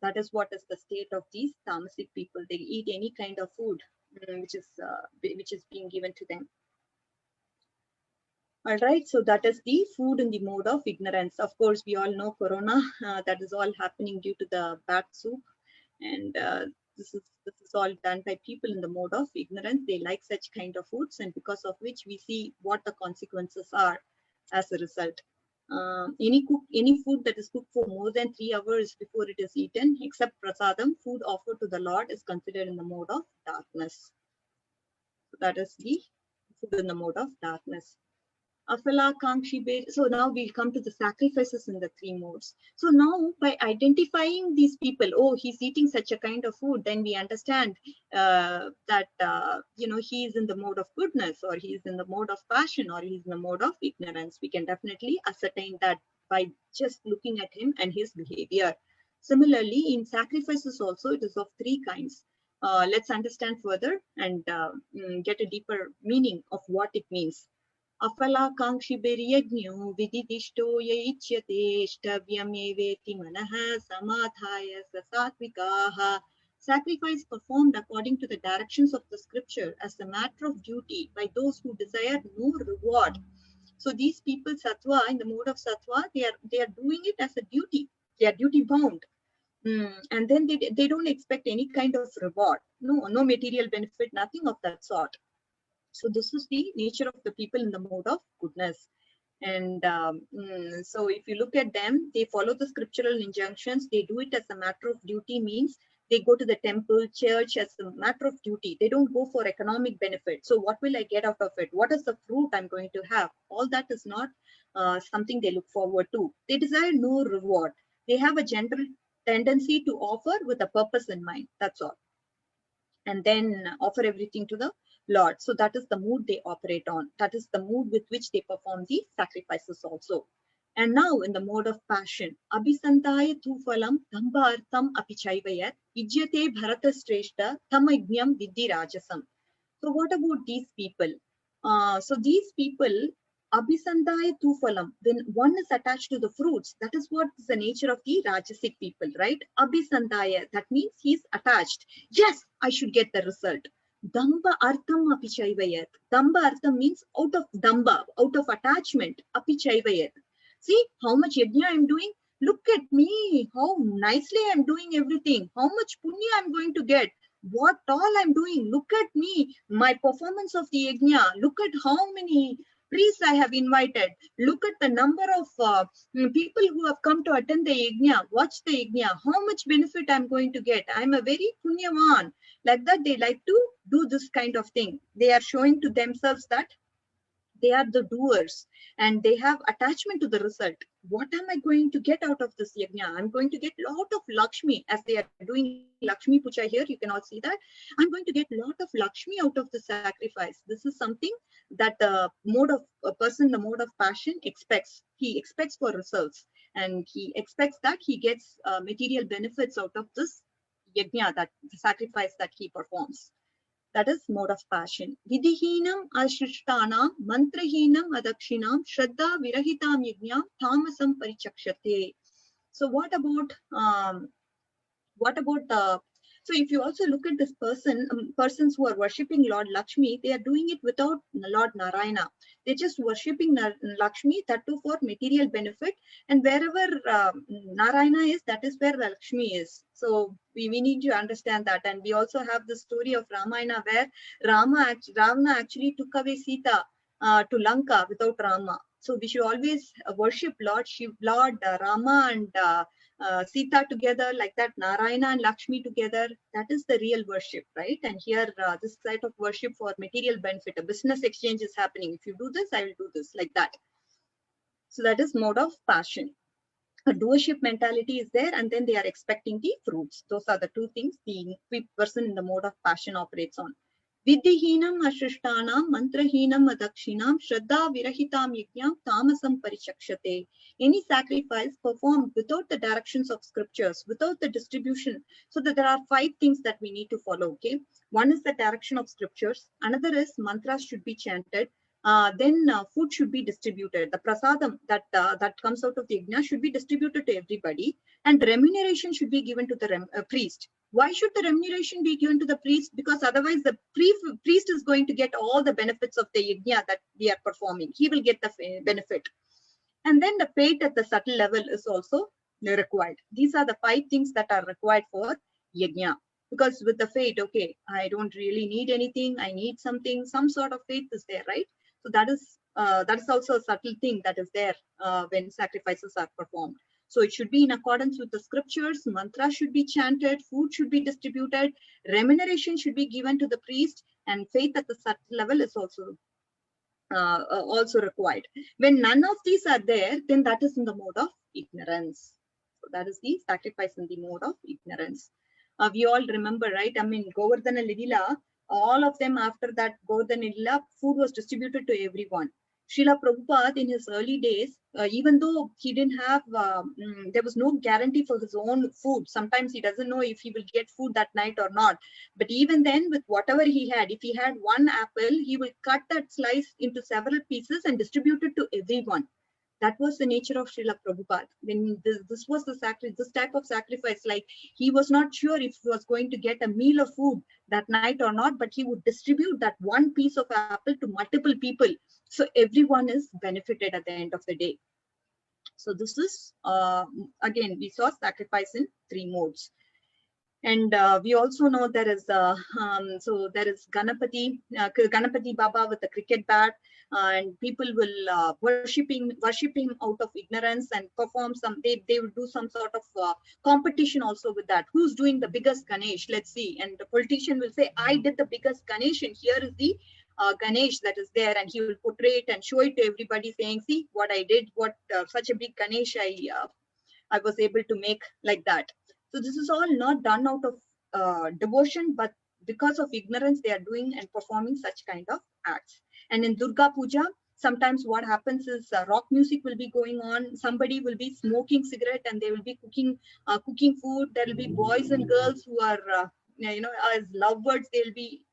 That is what is the state of these tamasic people. They eat any kind of food which is being given to them. All right, so that is the food in the mode of ignorance. Of course, we all know corona. That is all happening due to the bad soup, and this is all done by people in the mode of ignorance. They like such kind of foods, and because of which we see what the consequences are as a result. Any food that is cooked for more than 3 hours before it is eaten, except prasadam, food offered to the Lord, is considered in the mode of darkness. So that is the food in the mode of darkness. So now we'll come to the sacrifices in the 3 modes. So now by identifying these people, oh, he's eating such a kind of food, then we understand that he is in the mode of goodness, or he is in the mode of passion, or he is in the mode of ignorance. We can definitely ascertain that by just looking at him and his behavior. Similarly, in sacrifices also, it is of 3 kinds. Let's understand further and get a deeper meaning of what it means. Afala kankshibiryagnyo vididishto yaichyate shtavyameveti manaha samadhaya sasatvikaha. Sacrifice performed according to the directions of the scripture as a matter of duty by those who desire no reward. So these people, sattva, in the mode of sattva, they are doing it as a duty. They are duty bound. And then they don't expect any kind of reward. No material benefit, nothing of that sort. So this is the nature of the people in the mode of goodness. And so if you look at them, they follow the scriptural injunctions. They do it as a matter of duty, means they go to the temple, church as a matter of duty. They don't go for economic benefit. So what will I get out of it? What is the fruit I'm going to have? All that is not something they look forward to. They desire no reward. They have a general tendency to offer with a purpose in mind. That's all. And then offer everything to the Lord. So that is the mood they operate on. That is the mood with which they perform the sacrifices also. And now in the mode of passion, abhisantaya tufalam dhambartham apichaivayat ijyate bharata shreshta thamajñam vidhi rajasam. So what about these people? So these people, abhisandaya tufalam, when one is attached to the fruits, that is what is the nature of the rajasic people, right? Abhisandaya, that means he is attached. Yes, I should get the result. Damba artham apichaivayat. Damba artham means out of damba, out of attachment, apichaivayat. See how much yajna I am doing. Look at me, how nicely I am doing everything. How much punya I am going to get. What all I'm doing. Look at me, my performance of the yajna. Look at how many priests I have invited. Look at the number of people who have come to attend the yajna. Watch the yajna. How much benefit I'm going to get. I'm a very punyavan. Like that, they like to do this kind of thing. They are showing to themselves that they are the doers and they have attachment to the result. What am I going to get out of this yajna? I'm going to get a lot of Lakshmi, as they are doing Lakshmi Puja here. You can all see that. I'm going to get a lot of Lakshmi out of the sacrifice. This is something that the mode of a person, the mode of passion expects. He expects for results and he expects that he gets material benefits out of this yajna, that the sacrifice that he performs. That is mode of passion. Vidihinam ashishtanam mantrahinam adakshinam shraddha virahitam yajnam tamasam parichakshate. So what about so if you also look at this persons who are worshipping Lord Lakshmi, they are doing it without Lord Narayana. They're just worshipping Lakshmi, that too for material benefit. And wherever Narayana is, that is where Lakshmi is. So we need to understand that. And we also have the story of Ramayana where Ravana actually took away Sita to Lanka without Rama. So we should always worship Lord Shiv, Lord Rama and Sita together, like that, Narayana and Lakshmi together. That is the real worship, right? And here, this type of worship for material benefit, a business exchange is happening. If you do this, I will do this, like that. So that is mode of passion. A doership mentality is there, and then they are expecting the fruits. Those are the two things the person in the mode of passion operates on. Vidhihinam ashishtanam mantrahinam adakshinam shraddha virahitam yajnam tamasam parichakshate. Any sacrifice performed without the directions of scriptures, without the distribution. So that there are 5 things that we need to follow. Okay, one is the direction of scriptures. Another is mantras should be chanted. Then food should be distributed. The prasadam that comes out of the yajna should be distributed to everybody, and remuneration should be given to the priest. Why should the remuneration be given to the priest? Because otherwise the priest is going to get all the benefits of the yajna that we are performing. He will get the benefit. And then the faith at the subtle level is also required. These are the 5 things that are required for yajna. Because with the faith, okay, I don't really need anything. I need something. Some sort of faith is there, right? So that is also a subtle thing that is there when sacrifices are performed. So it should be in accordance with the scriptures. Mantra should be chanted. Food should be distributed. Remuneration should be given to the priest. And faith at the subtle level is also required. When none of these are there, then that is in the mode of ignorance. So that is the sacrifice in the mode of ignorance. We all remember, right? I mean, Govardhana Lidila, all of them after that Govardhana Lidila, food was distributed to everyone. Srila Prabhupada in his early days, even though he didn't have, there was no guarantee for his own food. Sometimes he doesn't know if he will get food that night or not. But even then, with whatever he had, if he had one apple, he will cut that slice into several pieces and distribute it to everyone. That was the nature of Srila Prabhupada. When this was the this type of sacrifice, like he was not sure if he was going to get a meal of food that night or not, but he would distribute that one piece of apple to multiple people. So everyone is benefited at the end of the day. So this is, again, we saw sacrifice in 3 modes. And we also know there is there is Ganapati Baba with a cricket bat, and people will worship him out of ignorance and perform some. They will do some sort of competition also with that. Who's doing the biggest Ganesh? Let's see. And the politician will say, I did the biggest Ganesh, and here is the Ganesh that is there, and he will portray it and show it to everybody, saying, see what I did, what such a big Ganesh I was able to make like that. So this is all not done out of devotion, but because of ignorance, they are doing and performing such kind of acts. And in Durga Puja, sometimes what happens is rock music will be going on. Somebody will be smoking cigarette and they will be cooking food. There will be boys and girls who are, as lovebirds, they'll be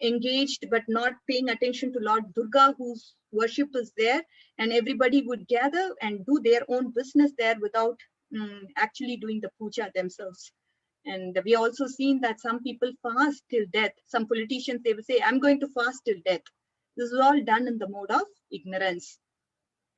engaged, but not paying attention to Lord Durga, whose worship is there. And everybody would gather and do their own business there without actually doing the puja themselves. And we also seen that some people fast till death. Some politicians, they will say, I'm going to fast till death. This is all done in the mode of ignorance.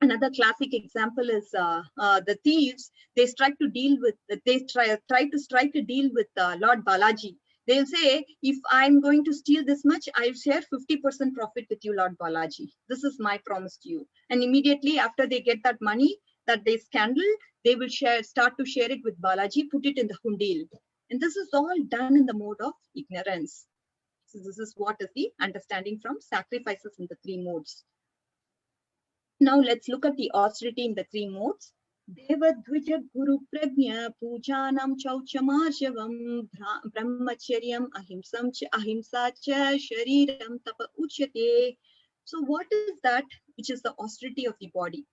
Another classic example is the thieves. They try to strike a deal with Lord Balaji. They'll say, if I'm going to steal this much, I'll share 50% profit with you, Lord Balaji. This is my promise to you. And immediately after they get that money that they scandal, they will start to share it with Balaji, put it in the hundil. And this is all done in the mode of ignorance. So this is what is the understanding from sacrifices in the 3 modes. Now let's look at the austerity in the 3 modes. Devadvija Guru Prajna Pujanam Chauchamarjavam Brahmacharyam Ahimsa cha Shariram Tapa Uchyate. So what is that which is the austerity of the body?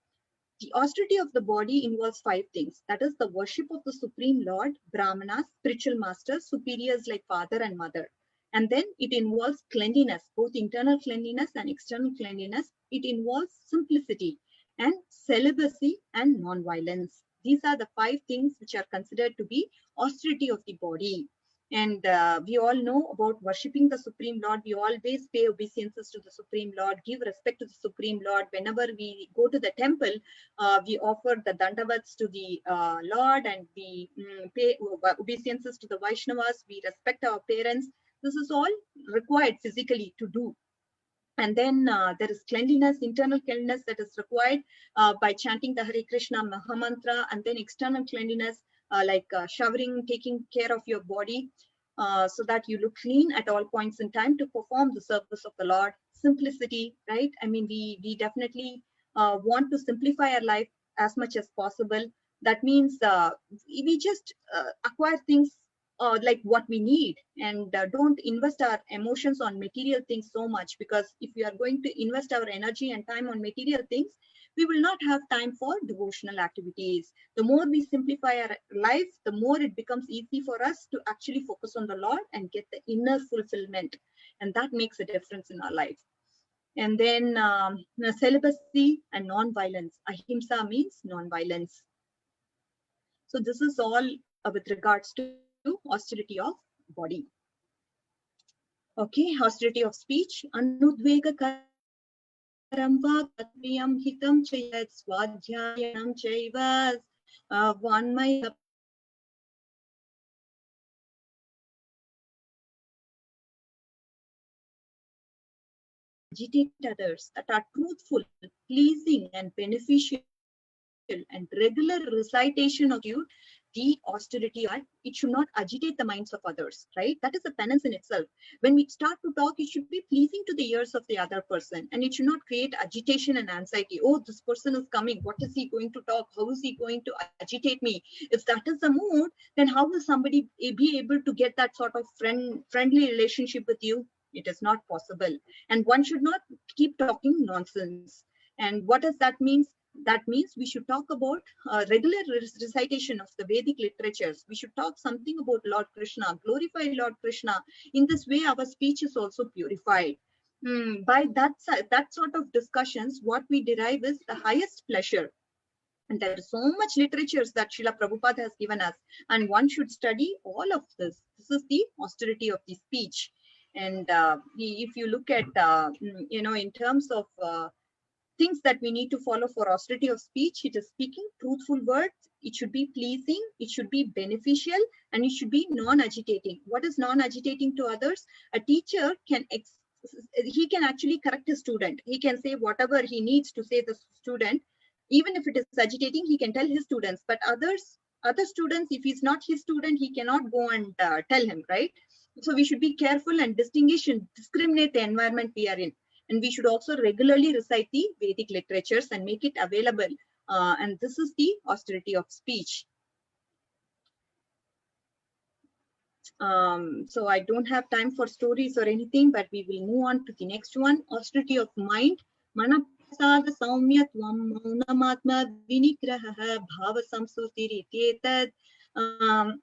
The austerity of the body involves 5 things. That is the worship of the Supreme Lord, Brahmanas, spiritual masters, superiors like father and mother. And then it involves cleanliness, both internal cleanliness and external cleanliness. It involves simplicity and celibacy and non-violence. These are the 5 things which are considered to be austerity of the body. And we all know about worshipping the Supreme Lord. We always pay obeisances to the Supreme Lord, give respect to the Supreme Lord. Whenever we go to the temple, we offer the dandavats to the Lord, and we pay obeisances to the Vaishnavas. We respect our parents. This is all required physically to do. And then there is cleanliness, internal cleanliness that is required by chanting the Hare Krishna Mahamantra, and then external cleanliness like showering, taking care of your body so that you look clean at all points in time to perform the service of the Lord. Simplicity, right? I mean, we definitely want to simplify our life as much as possible. That means we just acquire things like what we need, and don't invest our emotions on material things so much, because if we are going to invest our energy and time on material things, we will not have time for devotional activities. The more we simplify our life, the more it becomes easy for us to actually focus on the Lord and get the inner fulfillment, and that makes a difference in our life. And then celibacy and non-violence. Ahimsa means non-violence. So this is all with regards to austerity of body. Okay, austerity of speech. Anudvega karamba katviyam hitam chayat swadhyayanam chaivas vanmaya agitate others that are truthful, pleasing, and beneficial, and regular recitation of you, the austerity, it should not agitate the minds of others, right? That is a penance in itself. When we start to talk, it should be pleasing to the ears of the other person, and it should not create agitation and anxiety. Oh, this person is coming. What is he going to talk? How is he going to agitate me? If that is the mood, then how will somebody be able to get that sort of friendly relationship with you? It is not possible. And one should not keep talking nonsense. And what does that mean? That means we should talk about regular recitation of the Vedic literatures. We should talk something about Lord Krishna, glorify Lord Krishna. In this way, our speech is also purified. By that sort of discussions, what we derive is the highest pleasure. And there is so much literatures that Srila Prabhupada has given us, and one should study all of this. This is the austerity of the speech. And if you look at, in terms of things that we need to follow for austerity of speech, it is speaking truthful words, it should be pleasing, it should be beneficial, and it should be non-agitating. What is non-agitating to others? A teacher can he can actually correct his student. He can say whatever he needs to say the student. Even if it is agitating, he can tell his students. But other students, if he's not his student, he cannot go and tell him, right? So we should be careful and distinguish and discriminate the environment we are in. And we should also regularly recite the Vedic literatures and make it available. And this is the austerity of speech. So I don't have time for stories or anything, but we will move on to the next one. Austerity of mind. Manaprasada saumyatvam maunamatma vinigraha bhava samsutiri tetad. I'm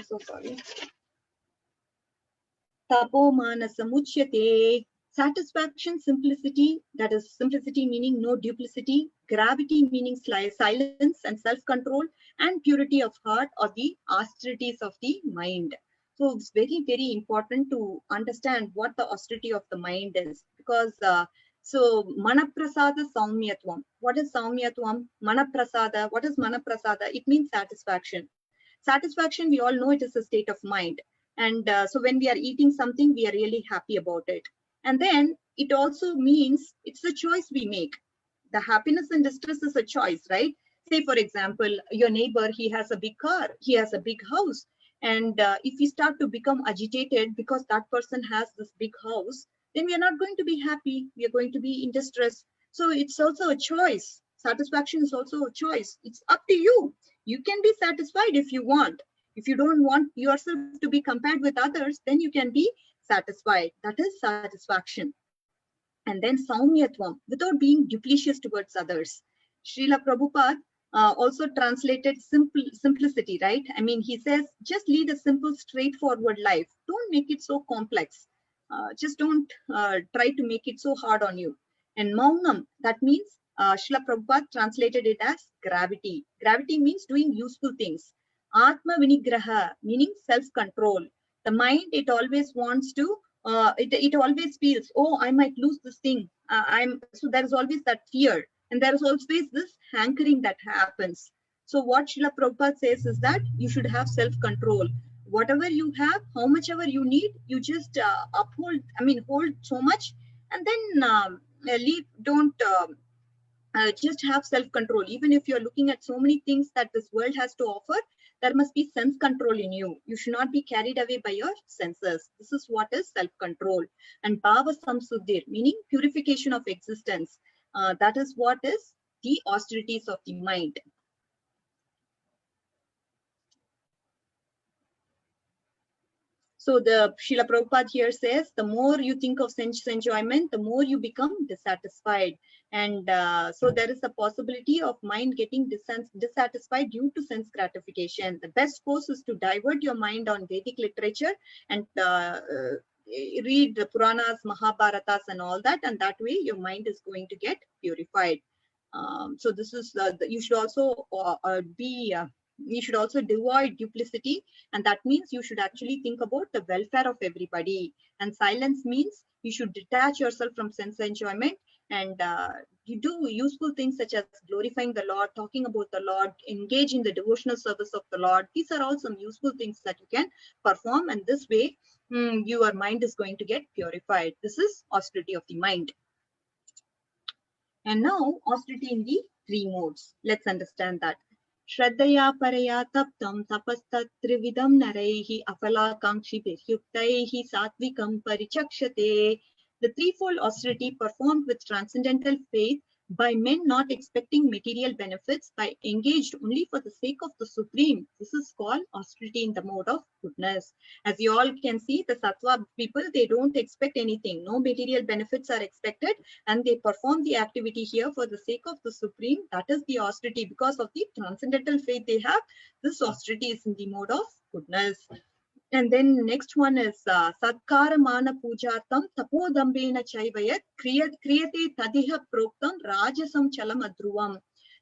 so sorry. Tapo manasamuchyate. Satisfaction, simplicity, that is simplicity meaning no duplicity, gravity meaning silence and self-control, and purity of heart are the austerities of the mind. So it's very, very important to understand what the austerity of the mind is, because so manaprasada saumyatvam. What is saumyatvam? Manaprasada. What is manaprasada? It means satisfaction. Satisfaction, we all know it is a state of mind. And so when we are eating something, we are really happy about it. And then it also means it's a choice we make. The happiness and distress is a choice, right? Say, for example, your neighbor, he has a big car, he has a big house. And if we start to become agitated because that person has this big house, then we are not going to be happy. We are going to be in distress. So it's also a choice. Satisfaction is also a choice. It's up to you. You can be satisfied if you want. If you don't want yourself to be compared with others, then you can be satisfied. That is satisfaction. And then saumyatvam, without being duplicitous towards others. Srila Prabhupada also translated simplicity, right? I mean, he says, just lead a simple, straightforward life. Don't make it so complex. Just don't try to make it so hard on you. And maunam, that means Srila Prabhupada translated it as gravity. Gravity means doing useful things. Atma vinigraha, meaning self-control. The mind, it always wants to, it always feels, oh, I might lose this thing. So there is always that fear. And there is always this hankering that happens. So what Srila Prabhupada says is that you should have self-control. Whatever you have, how much ever you need, you just hold so much, and then just have self-control. Even if you're looking at so many things that this world has to offer, there must be sense control in you. You should not be carried away by your senses. This is what is self-control. And bhava samsuddhir, meaning purification of existence. That is what is the austerities of the mind. So the Srila Prabhupada here says, the more you think of sense enjoyment, the more you become dissatisfied. And so there is a possibility of mind getting dissatisfied due to sense gratification. The best course is to divert your mind on Vedic literature and read the Puranas, Mahabharatas and all that. And that way your mind is going to get purified. So this is, you should also you should also avoid duplicity, and that means you should actually think about the welfare of everybody. And silence means you should detach yourself from sense enjoyment, and you do useful things such as glorifying the Lord, talking about the Lord, engage in the devotional service of the Lord. These are all some useful things that you can perform, and this way your mind is going to get purified. This is austerity of the mind. And now austerity in the three modes. Let's understand that. Shraddhaya paraya taptam tapastatrividam naraihi afalakankshi viryuktaihi satvikam parichakshate. The threefold austerity performed with transcendental faith by men not expecting material benefits, by engaged only for the sake of the supreme. This is called austerity in the mode of goodness. As you all can see, the sattva people, they don't expect anything. No material benefits are expected, and they perform the activity here for the sake of the supreme. That is the austerity. Because of the transcendental faith they have, this austerity is in the mode of goodness. And then next one is Satkara Mana Pujartam Tapodambena Chaivayat Kriyate Tadiha Proktam Rajasam Chalam Adruvam.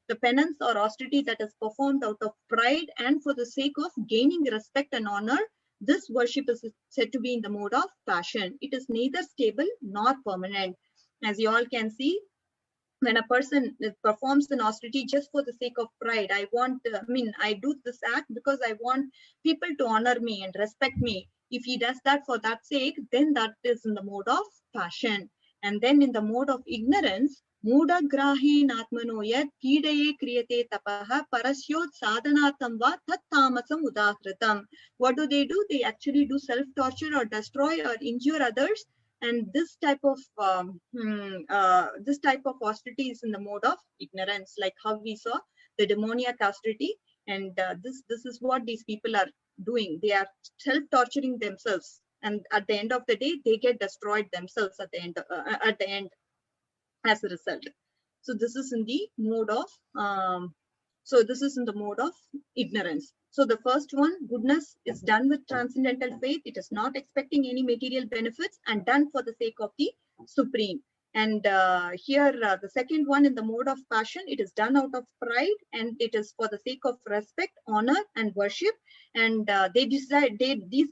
The penance or austerity that is performed out of pride and for the sake of gaining respect and honor, this worship is said to be in the mode of passion. It is neither stable nor permanent. As you all can see, when a person performs an austerity just for the sake of pride, I do this act because I want people to honor me and respect me. If he does that for that sake, then that is in the mode of passion. And then in the mode of ignorance, Muda grahi natmano yat pidaye kriyate tapaha parasyot sadhanatam va tat tamasam udahritam. What do? They actually do self-torture or destroy or injure others. And this type of austerity is in the mode of ignorance, like how we saw the demoniac austerity. And this is what these people are doing. They are self-torturing themselves, and at the end of the day, they get destroyed themselves at the end as a result. So this is in the mode of ignorance. So the first one, goodness, is done with transcendental faith. It is not expecting any material benefits and done for the sake of the supreme. And here, the second one, in the mode of passion, it is done out of pride and it is for the sake of respect, honor, and worship. And these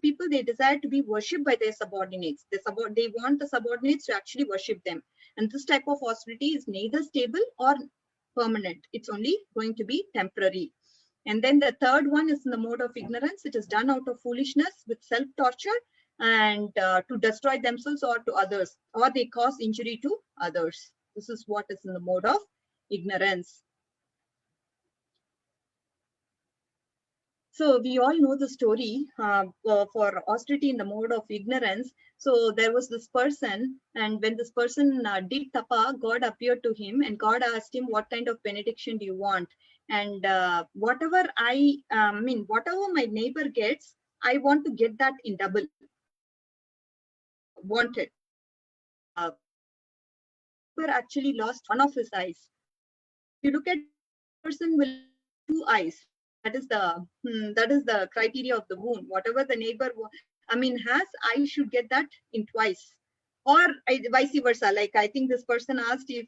people desire to be worshipped by their subordinates. They want the subordinates to actually worship them. And this type of austerity is neither stable or permanent. It's only going to be temporary. And then the third one is in the mode of ignorance. It is done out of foolishness with self-torture and to destroy themselves or to others, or they cause injury to others. This is what is in the mode of ignorance. So we all know the story for austerity in the mode of ignorance. So there was this person, and when this person did tapa, God appeared to him and God asked him, what kind of benediction do you want? And whatever my neighbor gets, I want to get that in double. Wanted. Neighbor actually lost one of his eyes. If you look at person will have 2 eyes. That is the criteria of the wound. Whatever the neighbor has, I should get that in twice, or vice versa. Like I think this person asked if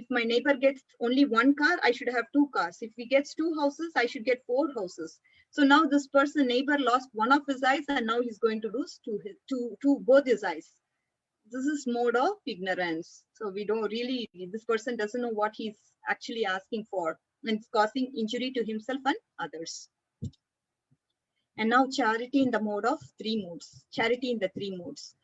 my neighbor gets only 1 car, I should have 2 cars. If he gets 2 houses, I should get 4 houses. So now this neighbor lost one of his eyes, and now he's going to lose both his eyes. This is mode of ignorance. So this person doesn't know what he's actually asking for, and it's causing injury to himself and others. And now charity in the mode of 3 modes. Charity in the 3 modes.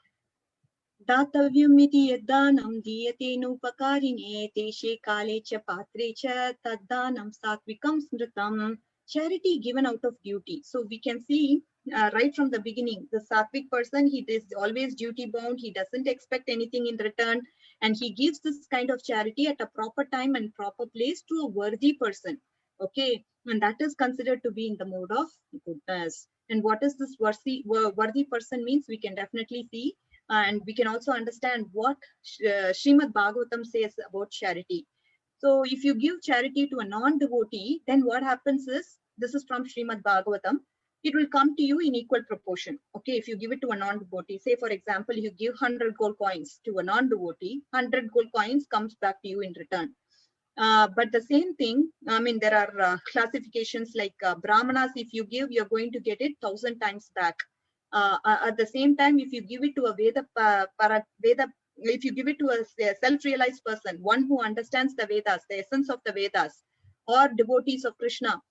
Datavyamiti yaddanam diyatenupakarinye teshe kale cha patre cha taddanam satvikam smritam. Charity given out of duty. So we can see right from the beginning, the sattvic person, he is always duty bound. He doesn't expect anything in return. And he gives this kind of charity at a proper time and proper place to a worthy person. Okay. And that is considered to be in the mode of goodness. And what is this worthy person means, we can definitely see. And we can also understand what Srimad Bhagavatam says about charity. So if you give charity to a non-devotee, then what happens is, this is from Srimad Bhagavatam, it will come to you in equal proportion. Okay, if you give it to a non-devotee, say for example, you give 100 gold coins to a non-devotee, 100 gold coins comes back to you in return. But the same thing, there are classifications like Brahmanas, if you give, you're going to get it 1,000 times back. At the same time, if you give it to a if you give it to a self-realized person, one who understands the Vedas, the essence of the Vedas, or devotees of Krishna,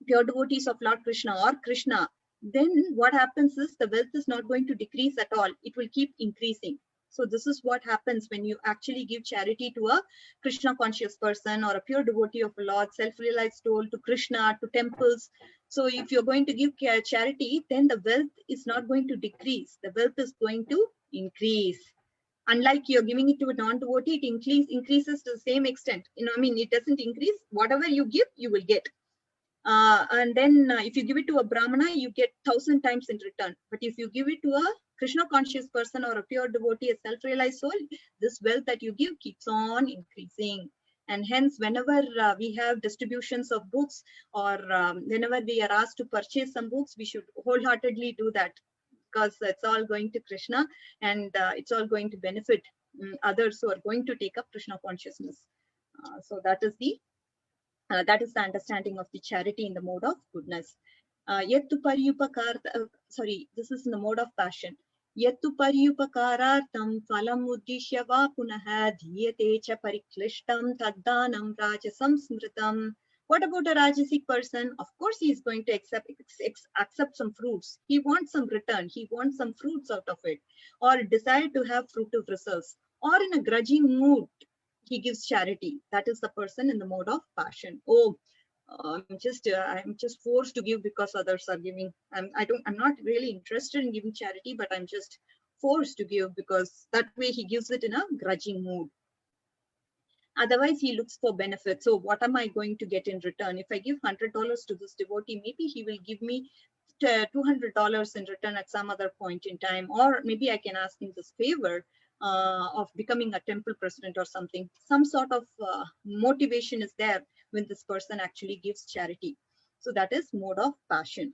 pure devotees of Lord Krishna or Krishna, then what happens is the wealth is not going to decrease at all. It will keep increasing. So this is what happens when you actually give charity to a Krishna conscious person or a pure devotee of the Lord, self-realized soul, to Krishna, to temples. So if you're going to give charity, then the wealth is not going to decrease. The wealth is going to increase. Unlike you're giving it to a non-devotee, it increases to the same extent. It doesn't increase. Whatever you give, you will get. And then if you give it to a Brahmana, you get 1,000 times in return. But if you give it to a Krishna conscious person or a pure devotee, a self-realized soul, this wealth that you give keeps on increasing. And hence, whenever we have distributions of books, or whenever we are asked to purchase some books, we should wholeheartedly do that, because it's all going to Krishna, and it's all going to benefit others who are going to take up Krishna consciousness. So that is the understanding of the charity in the mode of goodness. Yettu paryupakarta, this is in the mode of passion. Yettu paryupakarartam phalam uddishya va punaha dhyate cha pariklishtam taddanam rajasam smritam. What about a rajasic person? Of course, he is going to accept some fruits. He wants some return. He wants some fruits out of it, or desire to have fruitive results, or in a grudging mood, he gives charity. That is the person in the mode of passion. Oh, I'm just forced to give because others are giving. I'm not really interested in giving charity, but I'm just forced to give because that way he gives it in a grudging mood. Otherwise, he looks for benefits. So what am I going to get in return? If I give $100 to this devotee, maybe he will give me $200 in return at some other point in time, or maybe I can ask him this favor of becoming a temple president or something. Some sort of motivation is there when this person actually gives charity. So that is mode of passion.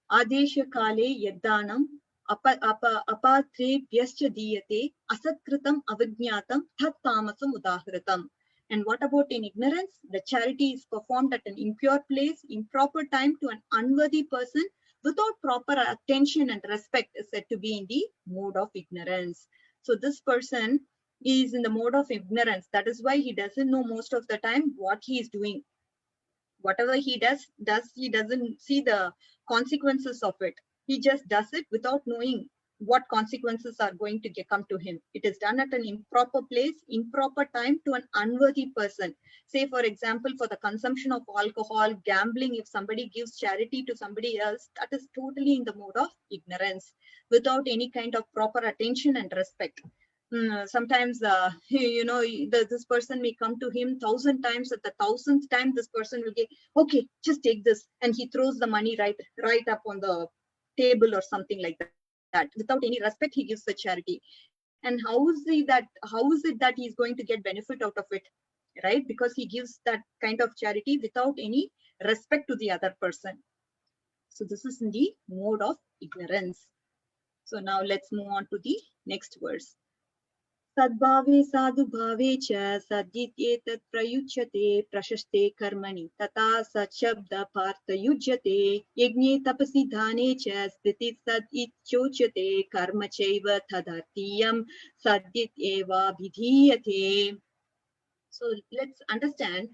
Adesha kale yaddanam apatre pyascha diyate asatkritam avijñatam tat tamasam udahritam. And what about in ignorance? The charity is performed at an impure place, improper time, to an unworthy person without proper attention and respect, is said to be in the mode of ignorance. So this person is in the mode of ignorance. That is why he doesn't know most of the time what he is doing. Whatever he does, he doesn't see the consequences of it. He just does it without knowing what consequences are going to come to him. It is done at an improper place, improper time, to an unworthy person. Say, for example, for the consumption of alcohol, gambling, if somebody gives charity to somebody else, that is totally in the mode of ignorance, without any kind of proper attention and respect. Sometimes, this person may come to him 1,000 times. At the 1,000th time, this person will get, okay, just take this. And he throws the money right up on the table or something like that. Without any respect, he gives the charity. And how is it that he's going to get benefit out of it, right? Because he gives that kind of charity without any respect to the other person. So this is in the mode of ignorance. So now let's move on to the next verse. Sadbhave sadhubhave cha sadhityetat prayuchyate prashashte karmani tata sachabda partha yujyate yagne tapasi dhane cha sthiti sadityocyate karma chaiva thadartiyam sadhityeva vidhiyate. So let's understand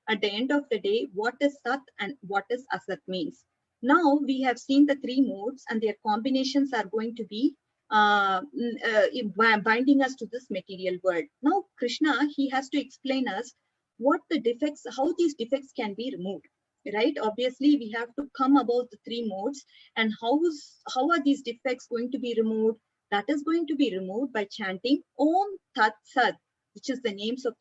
at the end of the day what is sat and what is asat means. Now we have seen the three modes, and their combinations are going to be binding us to this material world. Now Krishna, he has to explain us what the defects, how these defects can be removed, right? Obviously we have to come about the three modes, and how are these defects going to be removed? That is going to be removed by chanting Om Tat Sat, which is the names of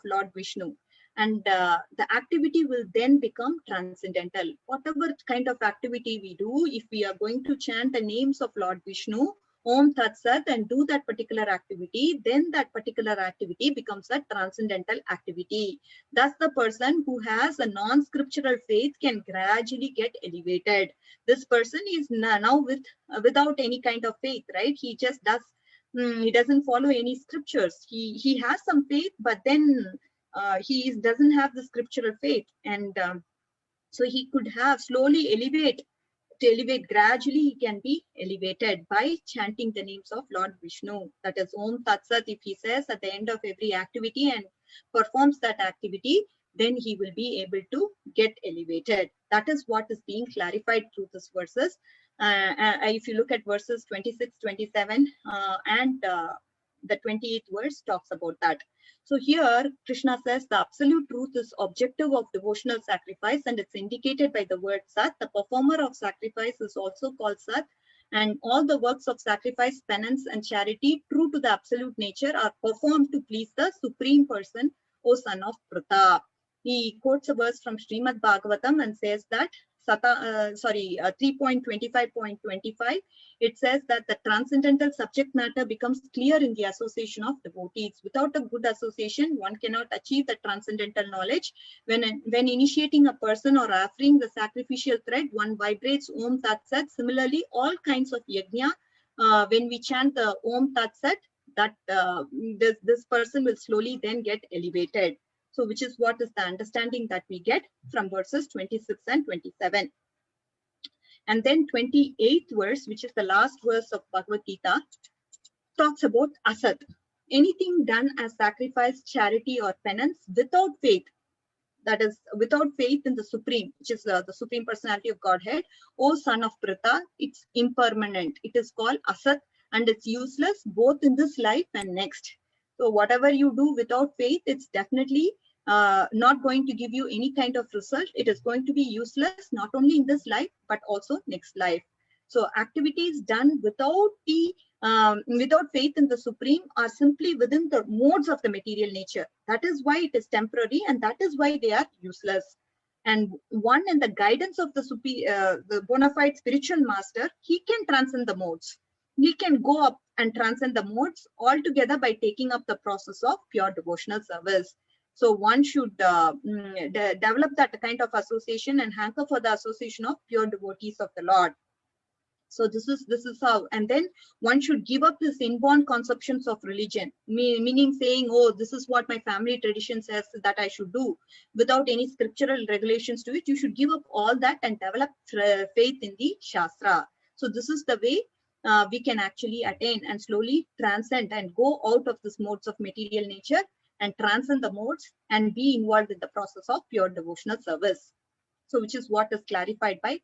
Lord Vishnu. And the activity will then become transcendental. Whatever kind of activity we do, if we are going to chant the names of Lord Vishnu, Om Tat Sat, and do that particular activity, then that particular activity becomes a transcendental activity. Thus, the person who has a non-scriptural faith can gradually get elevated. This person is now without any kind of faith, right? He just does. He doesn't follow any scriptures. He has some faith, but then he doesn't have the scriptural faith, and so he could have slowly elevate gradually. He can be elevated by chanting the names of Lord Vishnu. That is Om Tat Sat. If he says at the end of every activity and performs that activity, then he will be able to get elevated. That is what is being clarified through these verses. If you look at verses 26, 27, and the 28th verse talks about that. So here Krishna says the absolute truth is objective of devotional sacrifice, and it's indicated by the word Sat. The performer of sacrifice is also called Sat, And all the works of sacrifice, penance, and charity, true to the absolute nature, are performed to please the Supreme Person, O son of Pratap. He quotes a verse from Srimad Bhagavatam and says that 3.25.25, it says that the transcendental subject matter becomes clear in the association of devotees. Without a good association, one cannot achieve the transcendental knowledge. When initiating a person or offering the sacrificial thread, one vibrates Om Tat Sat. Similarly, all kinds of yajna, when we chant the Om Tat Sat, that this person will slowly then get elevated. So which is what is the understanding that we get from verses 26 and 27. And then 28th verse, which is the last verse of Bhagavad Gita, talks about asat. Anything done as sacrifice, charity, or penance without faith, that is without faith in the Supreme, which is the Supreme Personality of Godhead, O son of Prita, it's impermanent. It is called asat, and it's useless both in this life and next. So whatever you do without faith, it's definitely not going to give you any kind of result. It is going to be useless, not only in this life, but also next life. So activities done without faith in the Supreme are simply within the modes of the material nature. That is why it is temporary, and that is why they are useless. And one in the guidance of the bona fide spiritual master, he can transcend the modes. He can go up and transcend the modes altogether by taking up the process of pure devotional service. So one should develop that kind of association and hanker for the association of pure devotees of the Lord. So this is how, and then one should give up this inborn conceptions of religion, meaning saying, oh, this is what my family tradition says that I should do, without any scriptural regulations to it. You should give up all that and develop faith in the Shastra. So this is the way we can actually attain and slowly transcend and go out of this modes of material nature and transcend the modes and be involved in the process of pure devotional service. So which is what is clarified by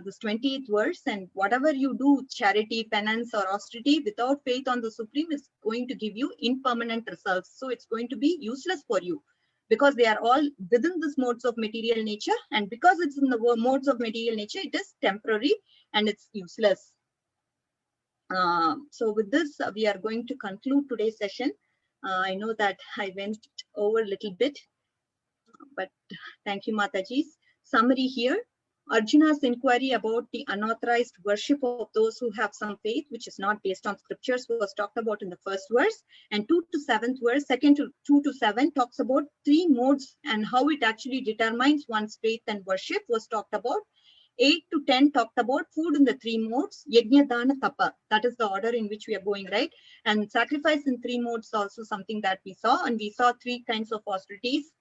this 28th verse. And whatever you do, charity, penance, or austerity, without faith on the Supreme is going to give you impermanent results. So it's going to be useless for you, because they are all within this modes of material nature. And because it's in the modes of material nature, it is temporary and it's useless. So with this, we are going to conclude today's session. I know that I went over a little bit, but thank you, Mataji. Summary here: Arjuna's inquiry about the unauthorized worship of those who have some faith, which is not based on scriptures, was talked about in the first verse. And 2 to 7th verse, 2 to 7, talks about 3 modes and how it actually determines one's faith and worship was talked about. 8 to 10 talked about food in the 3 modes, yajna, dana, tapa. That is the order in which we are going, right? And sacrifice in 3 modes also something that we saw. And we saw 3 kinds of austerities: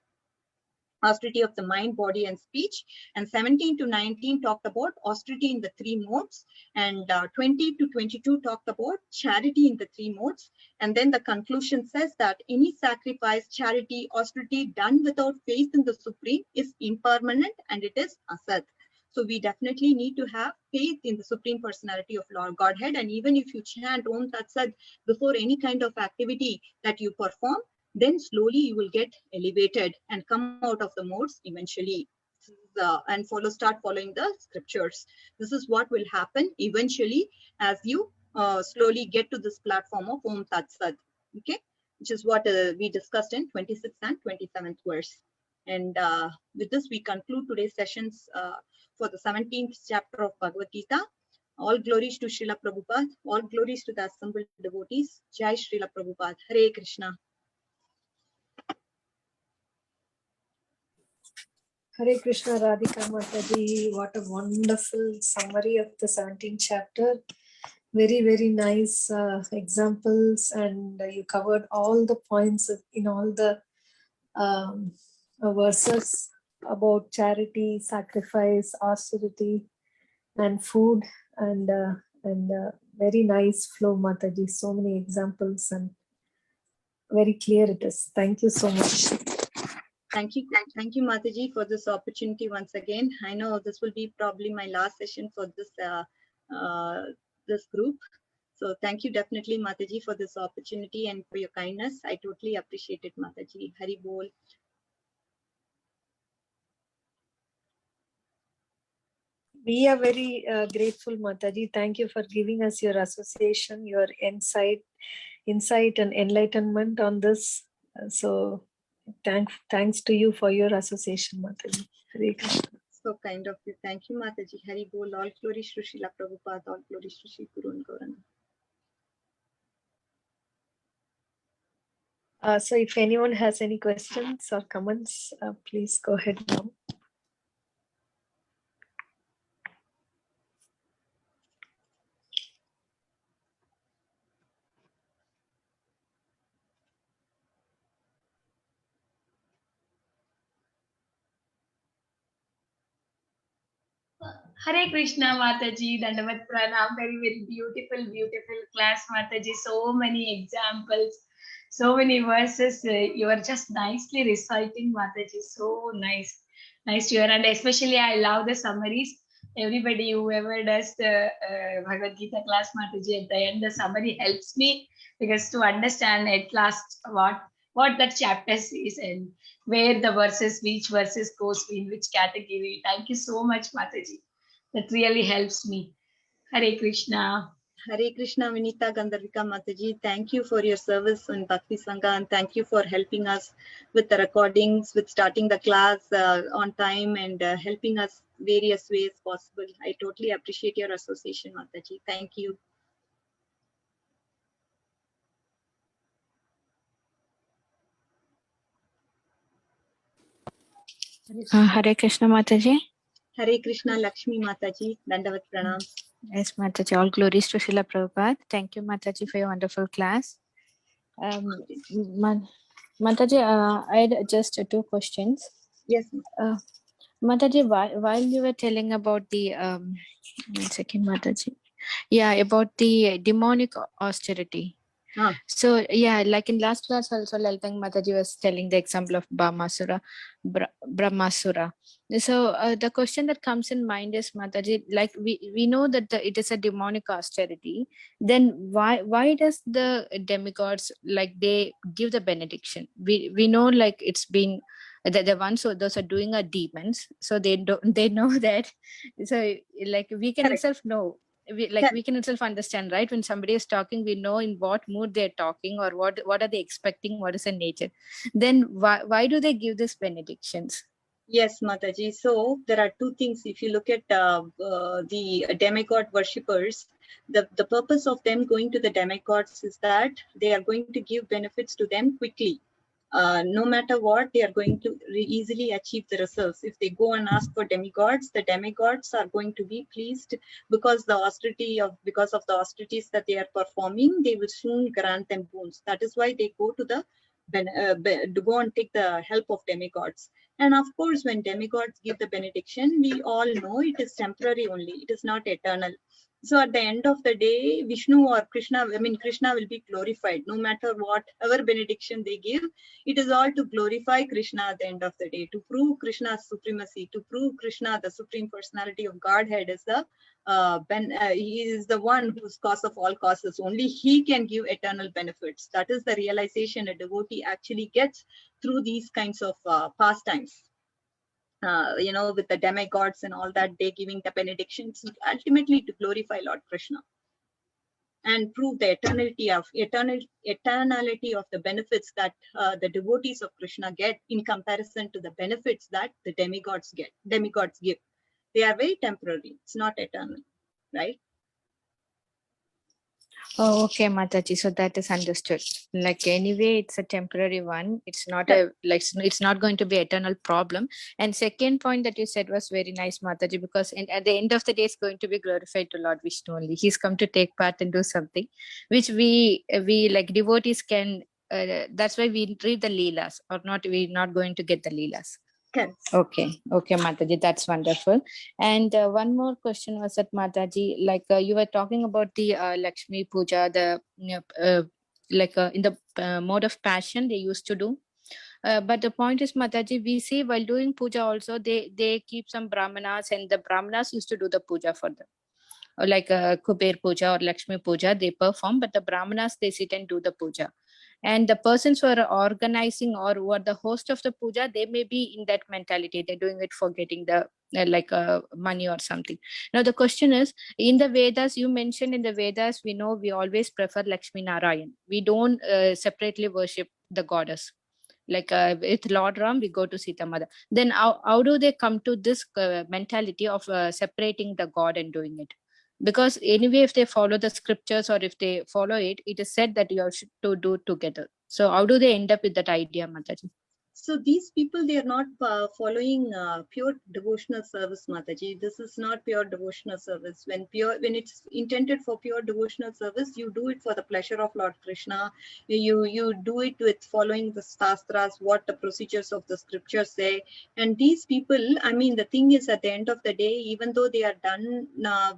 austerity of the mind, body, and speech. And 17 to 19 talked about austerity in the 3 modes. And 20 to 22 talked about charity in the 3 modes. And then the conclusion says that any sacrifice, charity, austerity done without faith in the Supreme is impermanent and it is asat. So we definitely need to have faith in the Supreme Personality of Lord Godhead. And even if you chant Om Tat Sat before any kind of activity that you perform, then slowly you will get elevated and come out of the modes eventually, and start following the scriptures. This is what will happen eventually as you slowly get to this platform of Om Tat Sat, okay, which is what we discussed in 26th and 27th verse. And with this, we conclude today's sessions for the 17th chapter of Bhagavad Gita. All glories to Srila Prabhupada, all glories to the assembled devotees. Jai Srila Prabhupada. Hare Krishna. Hare Krishna, Radhika Mataji. What a wonderful summary of the 17th chapter. Very, very nice examples, and you covered all the points in all the verses about charity, sacrifice, austerity, and food, and very nice flow, Mataji. So many examples and very clear it is. Thank you so much. Thank you, Mataji, for this opportunity once again. I know this will be probably my last session for this this group. So thank you definitely, Mataji, for this opportunity and for your kindness. I totally appreciate it, Mataji. Hari Bol. We are very grateful, Mataji. Thank you for giving us your association, your insight and enlightenment on this. So thanks to you for your association, Mataji. Hare Krishna. So kind of you. Thank you, Mataji. Hari Bol. All glories to Srila Prabhupada. All glories to Sri Guru and Gauranga. So if anyone has any questions or comments, please go ahead now. Hare Krishna Mataji, Dandavat Pranam, very beautiful class Mataji, so many examples, so many verses, you are just nicely reciting Mataji, so nice to hear, and especially I love the summaries. Everybody, whoever does the Bhagavad Gita class Mataji, at the end the summary helps me because to understand at last what that chapter says and where the verses, which verses goes in which category. Thank you so much Mataji. That really helps me. Hare Krishna. Hare Krishna, Vinita Gandharvika Mataji. Thank you for your service in Bhakti Sangha, and thank you for helping us with the recordings, with starting the class on time, and helping us various ways possible. I totally appreciate your association, Mataji. Thank you. Hare Krishna Mataji. Hare Krishna, Lakshmi Mataji. Dandavat Pranam. Yes, Mataji. All glories to Srila Prabhupada. Thank you, Mataji, for your wonderful class. Mataji, I had just two questions. Yes. Mataji, while you were telling about the, 1 second, Mataji. Yeah, about the demonic austerity. So yeah, like in last class also, Lalitang Mataji was telling the example of Brahmasura. So the question that comes in mind is, Mataji, like we know that it is a demonic austerity. Then why does the demigods, like, they give the benediction? We know, like, it's been the ones who those are doing are demons, so they know that. So like we can itself know. We can itself understand, right? When somebody is talking, we know in what mood they're talking, or what are they expecting, what is the nature. Then why do they give these benedictions? Yes, Mataji. So there are two things. If you look at the demigod worshippers, the purpose of them going to the demigods is that they are going to give benefits to them quickly. No matter what, they are going to easily achieve the results. If they go and ask for demigods, the demigods are going to be pleased because because of the austerities that they are performing, they will soon grant them boons. That is why they go to to go and take the help of demigods. And of course, when demigods give the benediction, we all know it is temporary only. It is not eternal. So at the end of the day, Vishnu or Krishna will be glorified. No matter whatever benediction they give, it is all to glorify Krishna at the end of the day, to prove Krishna's supremacy, to prove Krishna, the Supreme Personality of Godhead, is he is the one who's cause of all causes. Only he can give eternal benefits. That is the realization a devotee actually gets through these kinds of pastimes. With the demigods and all that, they giving the benedictions ultimately to glorify Lord Krishna and prove the eternality of the benefits that the devotees of Krishna get in comparison to the benefits that the demigods give. They are very temporary. It's not eternal, right? Oh, okay, Mataji. So that is understood. Like, anyway, it's a temporary one. It's not it's not going to be eternal problem. And second point that you said was very nice, Mataji, because at the end of the day, it's going to be glorified to Lord Vishnu only. He's come to take part and do something, which we like devotees can. That's why we read the leelas, or not. We're not going to get the leelas. Okay, Mataji, that's wonderful. And one more question was that, Mataji, like you were talking about the Lakshmi Puja, the in the mode of passion they used to do. But the point is, Mataji, we see while doing puja also, they keep some brahmanas, and the brahmanas used to do the puja for them. Or like Kuber Puja or Lakshmi Puja, they perform, but the brahmanas, they sit and do the puja. And the persons who are organizing or who are the host of the puja, they may be in that mentality. They're doing it for getting the like money or something. Now the question is, in the Vedas, you mentioned in the Vedas, we know we always prefer Lakshmi Narayan. We don't separately worship the goddess. Like with Lord Ram, we go to Sita Mother. Then how do they come to this mentality of separating the God and doing it? Because anyway, if they follow the scriptures or if they follow it, it is said that you have to do together. So how do they end up with that idea, Mataji? So these people, they are not following pure devotional service, Mataji. This is not pure devotional service. When it's intended for pure devotional service, you do it for the pleasure of Lord Krishna. You do it with following the shastras, what the procedures of the scriptures say. And these people, I mean, the thing is, at the end of the day, even though they are done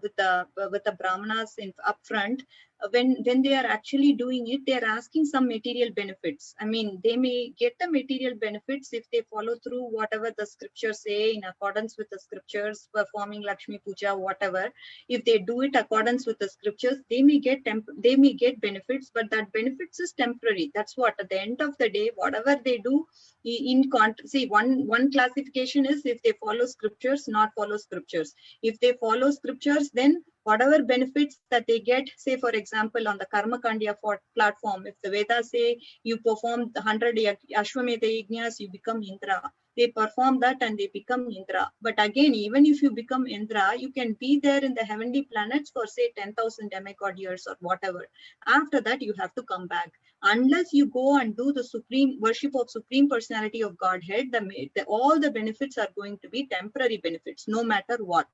with the brahmanas upfront, when they are actually doing it, they are asking some material benefits. I mean, they may get the material benefits if they follow through whatever the scriptures say in accordance with the scriptures, performing Lakshmi Puja, whatever. If they do it accordance with the scriptures, they may get benefits, but that benefits is temporary. That's what, at the end of the day, whatever they do see, one classification is if they follow scriptures, not follow scriptures. If they follow scriptures, then whatever benefits that they get, say for example on the Karma Kandya platform, if the Vedas say you perform the 100 Ashwamedha Yajnas, you become Indra. They perform that and they become Indra. But again, even if you become Indra, you can be there in the heavenly planets for say 10,000 demigod years or whatever. After that, you have to come back. Unless you go and do the supreme worship of Supreme Personality of Godhead, all the benefits are going to be temporary benefits, no matter what.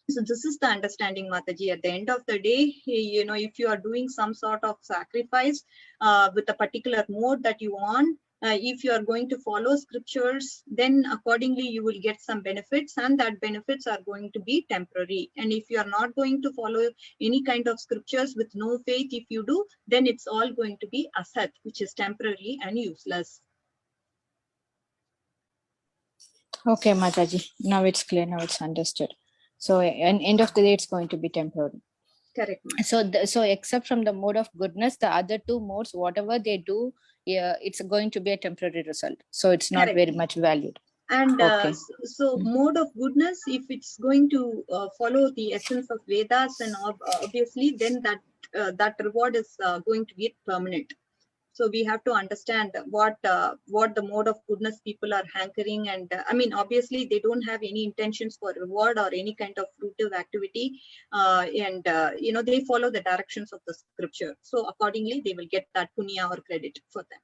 So this is the understanding, Mataji. At the end of the day, if you are doing some sort of sacrifice with a particular mode that you want, if you are going to follow scriptures, then accordingly you will get some benefits, and that benefits are going to be temporary. And if you are not going to follow any kind of scriptures with no faith, if you do, then it's all going to be asat, which is temporary and useless. Okay, Mataji. Now it's clear. Now it's understood. So, at end of the day, it's going to be temporary. Correct. So except from the mode of goodness, the other two modes, whatever they do, it's going to be a temporary result. So it's not very much valued. And so mode of goodness, if it's going to follow the essence of Vedas, and obviously then that reward is going to be permanent. So we have to understand what the mode of goodness people are hankering. And I mean, obviously they don't have any intentions for reward or any kind of fruitive activity. They follow the directions of the scripture. So accordingly, they will get that punya or credit for them.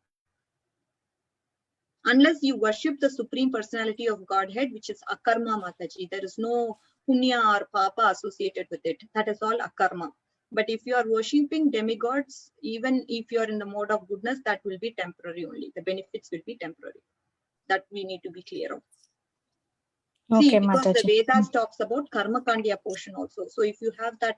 Unless you worship the Supreme Personality of Godhead, which is akarma, Mataji, there is no punya or papa associated with it. That is all akarma. But if you are worshipping demigods, even if you are in the mode of goodness, that will be temporary only. The benefits will be temporary. That we need to be clear of. Okay, see, because Mataji. the Vedas talks about Karma Kandya portion also. So if you have that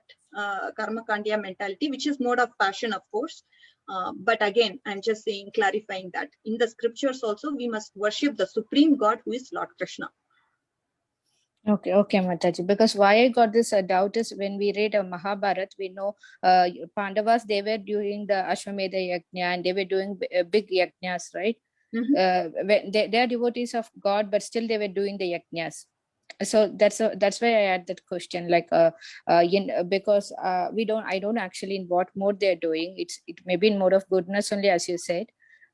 Karma Kandya mentality, which is mode of passion, of course. But again, I'm just saying, clarifying that in the scriptures also, we must worship the Supreme God who is Lord Krishna. Okay, Mataji. Because why I got this doubt is when we read Mahabharata, we know Pandavas, they were doing the Ashwamedha Yajna and they were doing big yajnas, right? Mm-hmm. They are devotees of God, but still they were doing the yajnas. So that's why I had that question, like because I don't actually in what mode they're doing. It may be in mode of goodness only, as you said,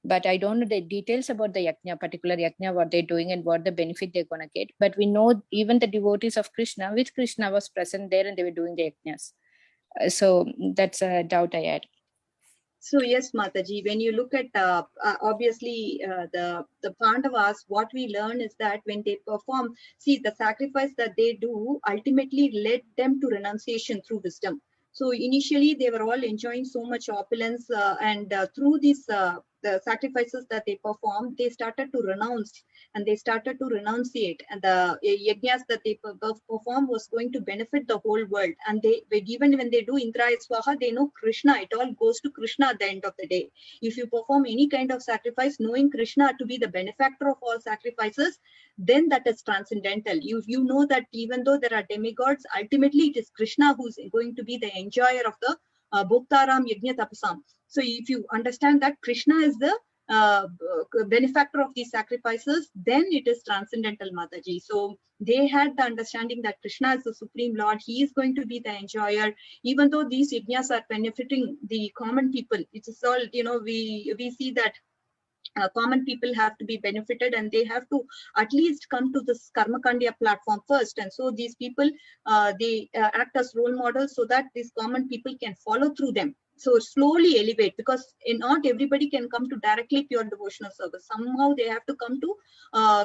but I don't know the details about the particular yajna, what they're doing and what the benefit they're gonna get. But we know even the devotees of Krishna, with Krishna was present there and they were doing the yajnas. So that's a doubt I had. So yes, Mataji, when you look at obviously the Pandavas, what we learn is that when they perform, see, the sacrifice that they do ultimately led them to renunciation through wisdom. So initially they were all enjoying so much opulence, and through these the sacrifices that they performed, they started to renounce and they started to renunciate. And the yajnas that they perform was going to benefit the whole world. And even when they do Indraya Swaha, they know Krishna. It all goes to Krishna at the end of the day. If you perform any kind of sacrifice, knowing Krishna to be the benefactor of all sacrifices, then that is transcendental. You know that even though there are demigods, ultimately it is Krishna who's going to be the enjoyer of the Bhoktaram Yajna Tapasam. So if you understand that Krishna is the benefactor of these sacrifices, then it is transcendental, Mataji. So they had the understanding that Krishna is the Supreme Lord. He is going to be the enjoyer. Even though these yajnas are benefiting the common people, it is all, we see that common people have to be benefited, and they have to at least come to this Karmakandya platform first. And so these people, they act as role models so that these common people can follow through them. So slowly elevate, because not everybody can come to directly pure devotional service. Somehow they have to come to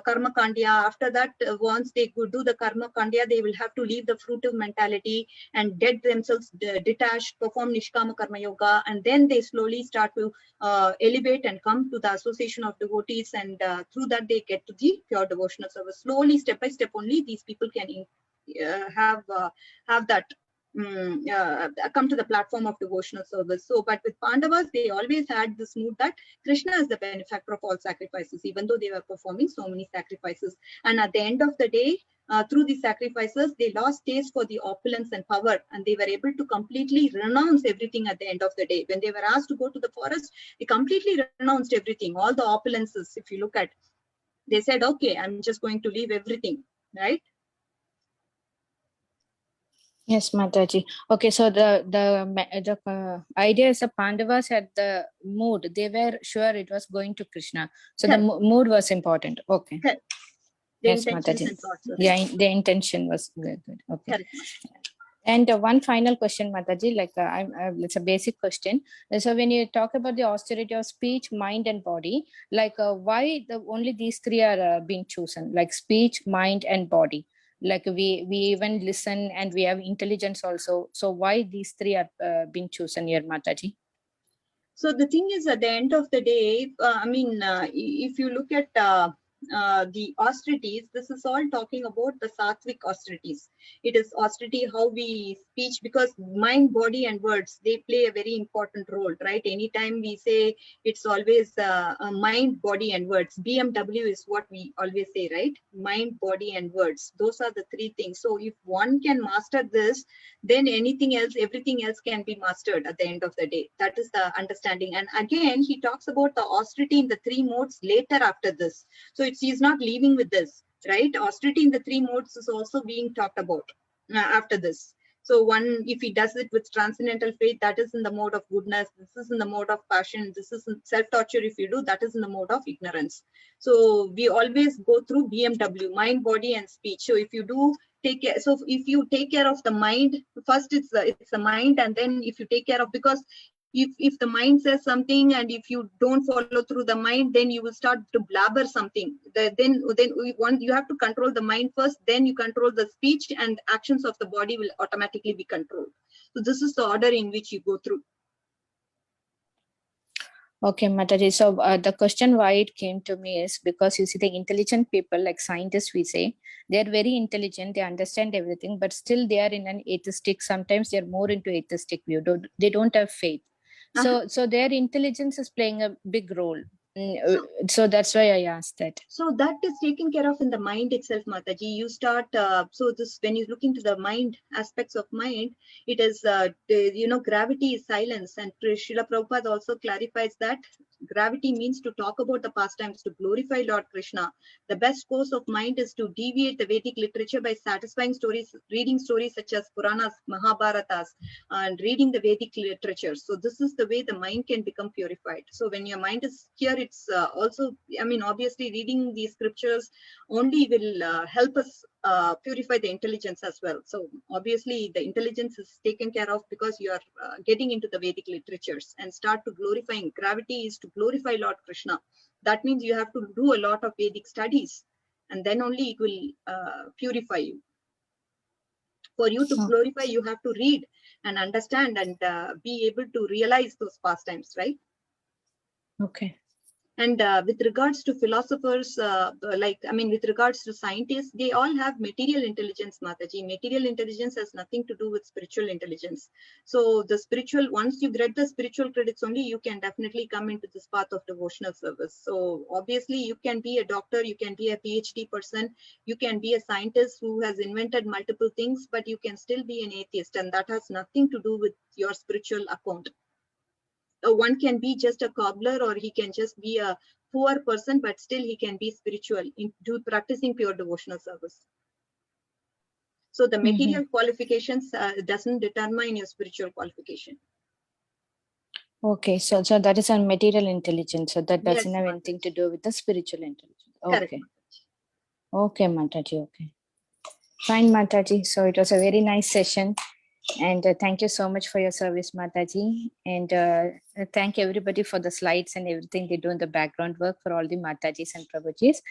Karma Kandya. After that, once they could do the Karma Kandya, they will have to leave the fruitive mentality and get themselves detached, perform Nishkama Karma Yoga, and then they slowly start to elevate and come to the association of devotees, and through that they get to the pure devotional service. Slowly, step by step, only these people can have that come to the platform of devotional service. So, but with Pandavas, they always had this mood that Krishna is the benefactor of all sacrifices, even though they were performing so many sacrifices. And at the end of the day, through these sacrifices, they lost taste for the opulence and power, and they were able to completely renounce everything at the end of the day. When they were asked to go to the forest, they completely renounced everything, all the opulences. If you look at, they said, okay, I'm just going to leave everything, right? Yes, Mataji. Okay, so the idea is the Pandavas had the mood. They were sure it was going to Krishna. So the mood was important. Okay. Correct. The Yes, Mataji. Yeah, the intention was good. Okay. Correct. And one final question, Mataji, like it's a basic question. So when you talk about the austerity of speech, mind, and body, like why only these three are being chosen, like speech, mind, and body? Like we even listen and we have intelligence also. So why these three are being chosen here, Mataji? So the thing is, at the end of the day, if you look at the austerities, this is all talking about the sattvic austerities. It is austerity, how we speech, because mind, body, and words, they play a very important role, right? Anytime we say, it's always mind, body, and words. BMW is what we always say, right? Mind, body, and words. Those are the three things. So if one can master this, then anything else, everything else can be mastered at the end of the day. That is the understanding. And again, he talks about the austerity in the three modes later after this. So he's not leaving with this, right? Austerity in the three modes is also being talked about after this. So one, if he does it with transcendental faith, that is in the mode of goodness. This is in the mode of passion. This is self-torture. If you do, that is in the mode of ignorance. So we always go through BMW, mind, body, and speech. So if you do take care, so if you take care of the mind, first it's the mind, and then if you take care of, because if the mind says something and if you don't follow through the mind, then you will start to blabber something. Then you have to control the mind first, then you control the speech, and actions of the body will automatically be controlled. So this is the order in which you go through. Okay, Mataji. So the question why it came to me is because you see the intelligent people, like scientists, we say, they are very intelligent, they understand everything, but still they are in an atheistic, sometimes they're more into atheistic view. They don't have faith. So their intelligence is playing a big role. So that's why I asked that. So that is taken care of in the mind itself, Mataji. You start, so this, when you look into the mind, aspects of mind, it is, gravity is silence. And Srila Prabhupada also clarifies that gravity means to talk about the pastimes, to glorify Lord Krishna. The best course of mind is to deviate the Vedic literature by satisfying stories, reading stories such as Puranas, Mahabharatas, and reading the Vedic literature. So this is the way the mind can become purified. So when your mind is here, it's also, obviously reading these scriptures only will help us purify the intelligence as well. So obviously the intelligence is taken care of because you are getting into the Vedic literatures and start to glorifying. Gravity is to glorify Lord Krishna. That means you have to do a lot of Vedic studies, and then only it will purify you. For you to glorify, you have to read and understand and be able to realize those pastimes, right? Okay. And with regards to philosophers, with regards to scientists, they all have material intelligence, Mataji. Material intelligence has nothing to do with spiritual intelligence. So the spiritual, once you get the spiritual credits only, you can definitely come into this path of devotional service. So obviously you can be a doctor, you can be a PhD person, you can be a scientist who has invented multiple things, but you can still be an atheist, and that has nothing to do with your spiritual account. one can be just a cobbler, or he can just be a poor person, but still he can be spiritual in practicing pure devotional service. So the material qualifications doesn't determine your spiritual qualification. Okay, so that is on material intelligence. So that doesn't Yes, have anything to do with the spiritual intelligence. Correct. Okay. Okay, Mataji. Okay. Fine, Mataji. So it was a very nice session. And thank you so much for your service, Mataji. And thank everybody for the slides and everything they do in the background work for all the Matajis and Prabhujis.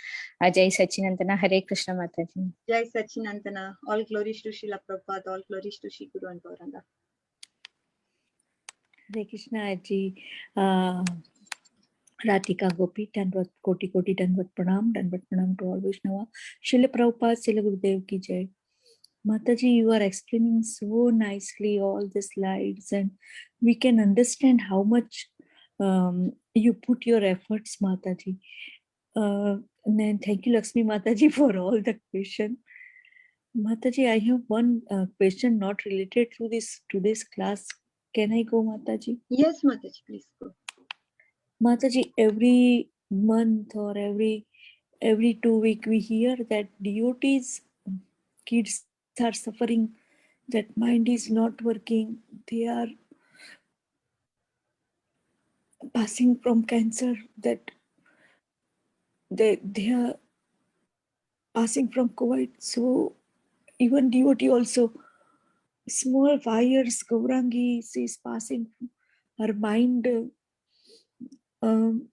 Jai Sachinandana, Hare Krishna, Mataji. Jai Sachinandana. All glories to Srila Prabhupada. All glories to Shri Guru and Gauranga. Hare Krishna ji. Radhika Gopi, Danvat Koti Koti Danvat Pranam to all Vaishnava. Srila Prabhupada, Srila Gurudev ki jai. Mataji, you are explaining so nicely all the slides, and we can understand how much you put your efforts, Mataji. And then thank you, Lakshmi Mataji, for all the questions. Mataji, I have one question not related to this today's class. Can I go, Mataji? Yes, Mataji, please go. Mataji, every month or every 2 weeks we hear that devotees, kids are suffering, that mind is not working, they are passing from cancer, that they are passing from COVID. So even devotee also, small 5 years Gaurangi is passing, her mind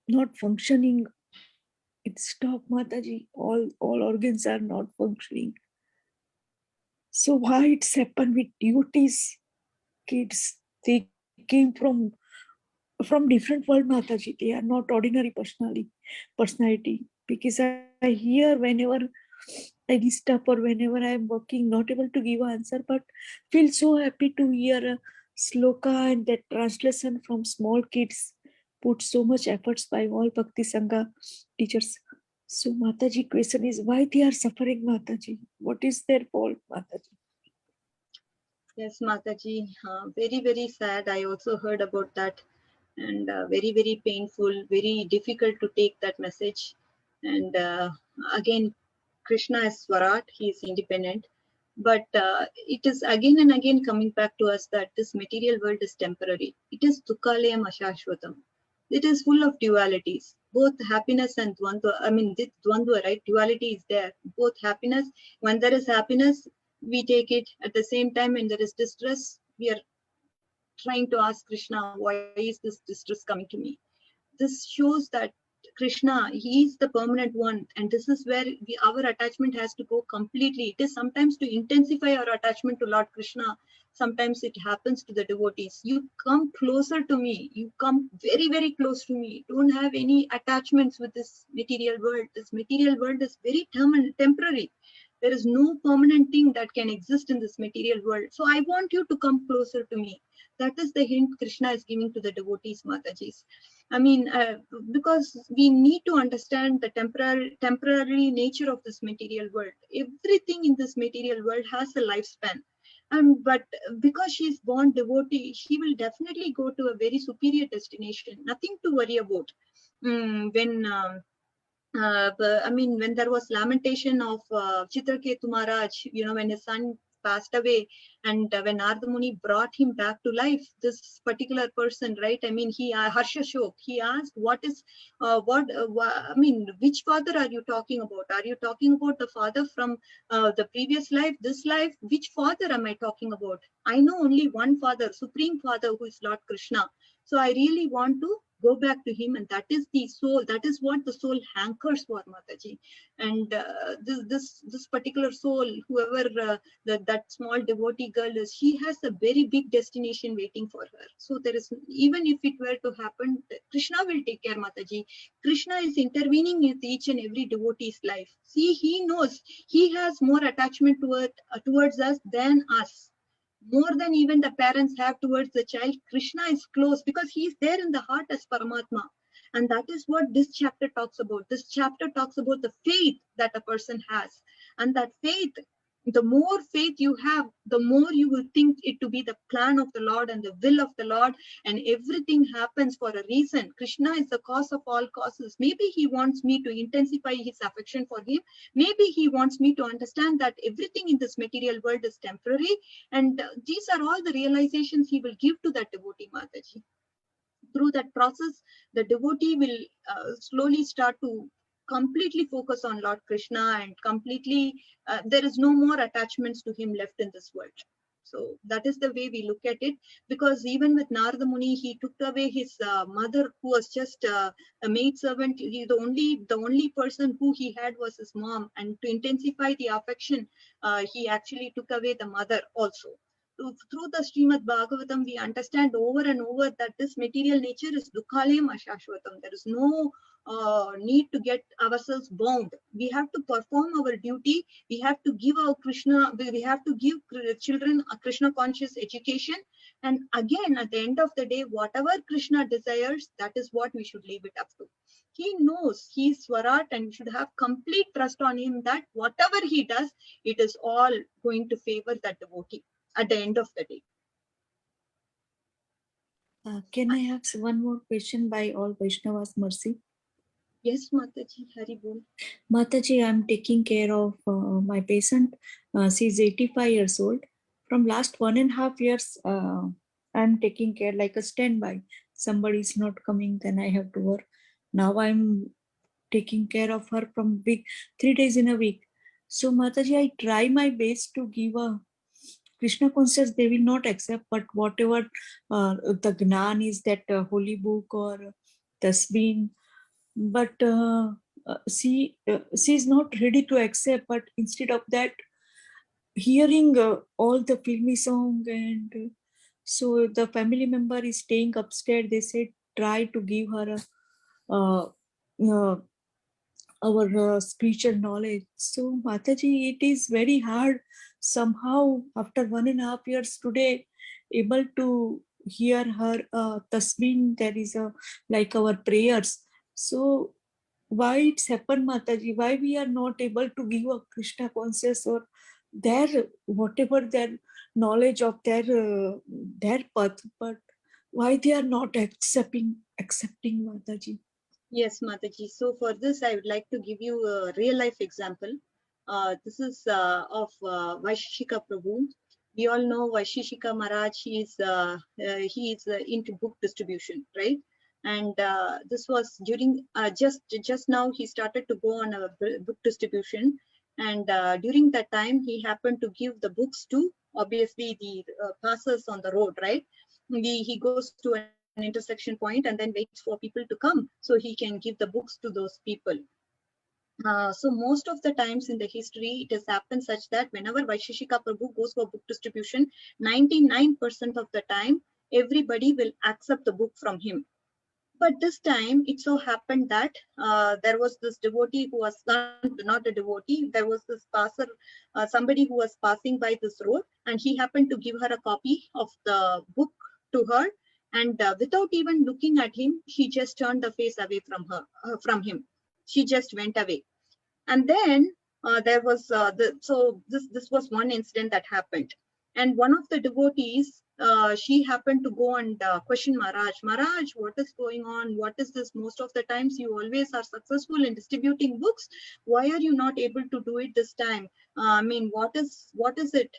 not functioning. It's stopped, Mataji. All organs are not functioning. So why it's happened with devotees, kids? They came from different world, Mataji. They are not ordinary personality. Because I hear whenever I disturb or whenever I am working, not able to give an answer, but feel so happy to hear a sloka and that translation from small kids. Put so much efforts by all Bhakti Sangha teachers. So Mataji, question is why they are suffering, Mataji? What is their fault, Mataji? Yes, Mataji. Very, very sad. I also heard about that. And very, very painful, very difficult to take that message. And again, Krishna is Swarat, he is independent. But it is again and again coming back to us that this material world is temporary. It is Dukkalayam Ashashvatam. It is full of dualities, both happiness and dvandva. I mean, this dvandva, right? Duality is there. Both happiness, when there is happiness, we take it. At the same time, when there is distress, we are trying to ask Krishna, why is this distress coming to me? This shows that Krishna, he is the permanent one, and this is where our attachment has to go completely. It is sometimes to intensify our attachment to Lord Krishna. Sometimes it happens to the devotees. You come closer to me. You come very, very close to me. Don't have any attachments with this material world. This material world is very temporary. There is no permanent thing that can exist in this material world. So I want you to come closer to me. That is the hint Krishna is giving to the devotees, Matajis. I mean, because we need to understand the temporary nature of this material world. Everything in this material world has a lifespan. But because she is born devotee, she will definitely go to a very superior destination. Nothing to worry about. When there was lamentation of Chitraketu Maharaj, when his son passed away, and when Narada Muni brought him back to life, this particular person, right? I mean, he Harsha Shok, he asked, which father are you talking about? Are you talking about the father from the previous life, this life? Which father am I talking about? I know only one father, Supreme Father, who is Lord Krishna. So I really want to go back to him, and that is the soul. That is what the soul hankers for, Mataji. And this particular soul, whoever that small devotee girl is, she has a very big destination waiting for her. So there is, even if it were to happen, Krishna will take care, Mataji. Krishna is intervening with each and every devotee's life. See, he knows, he has more attachment towards us than us. More than even the parents have towards the child. Krishna is close because he is there in the heart as Paramatma. And that is what this chapter talks about. This chapter talks about the faith that a person has. And that faith The more faith you have, the more you will think it to be the plan of the Lord and the will of the Lord, and everything happens for a reason. Krishna is the cause of all causes. Maybe he wants me to intensify his affection for him. Maybe he wants me to understand that everything in this material world is temporary. And these are all the realizations he will give to that devotee, Mataji. Through that process, the devotee will slowly start to completely focus on Lord Krishna, and completely there is no more attachments to him left in this world. So that is the way we look at it, because even with Narada Muni, he took away his mother, who was just a maid servant. The only person who he had was his mom, and to intensify the affection, he actually took away the mother also. Through the Srimad Bhagavatam, we understand over and over that this material nature is dukhalayam ashashvatam. There is no need to get ourselves bound. We have to perform our duty. We have to give our Krishna, we have to give children a Krishna conscious education. And again, at the end of the day, whatever Krishna desires, that is what we should leave it up to. He knows he is Swarat, and we should have complete trust on him that whatever he does, it is all going to favor that devotee at the end of the day. Can I ask one more question by all Vaishnavas mercy? Yes, Mataji, Hari Bol. Mataji, I'm taking care of my patient. She's 85 years old. From last 1.5 years, I'm taking care like a standby. Somebody's not coming, then I have to work. Now I'm taking care of her from week, 3 days in a week. So Mataji, I try my best to give a Krishna conscious. They will not accept, but whatever the Gnan is, that holy book or tasbeen, but she is not ready to accept. But instead of that, hearing all the filmy song, and so the family member is staying upstairs. They said try to give her our spiritual knowledge. So Mataji, it is very hard somehow after 1.5 years today able to hear her tasbeen. There is a like our prayers. So why it's happened, Mataji? Why we are not able to give a Krishna conscious or their whatever their knowledge of their path, but why they are not accepting, Mataji? Yes, Mataji. So for this, I would like to give you a real life example. This is of Vaishishika Prabhu. We all know Vaishishika Maharaj. He is into book distribution, right? And this was during just now he started to go on a book distribution, and during that time he happened to give the books to obviously the passers on the road, right? He goes to an intersection point and then waits for people to come so he can give the books to those people. So most of the times in the history, it has happened such that whenever Vaishishika Prabhu goes for book distribution, 99% of the time, everybody will accept the book from him. But this time, it so happened that there was this devotee who was not a devotee. There was this passer, somebody who was passing by this road, and he happened to give her a copy of the book to her. And without even looking at him, she just turned the face away from him. She just went away. And then there was this was one incident that happened. And one of the devotees, she happened to go and question Maharaj, what is going on? What is this? Most of the times you always are successful in distributing books. Why are you not able to do it this time? I mean, what is it?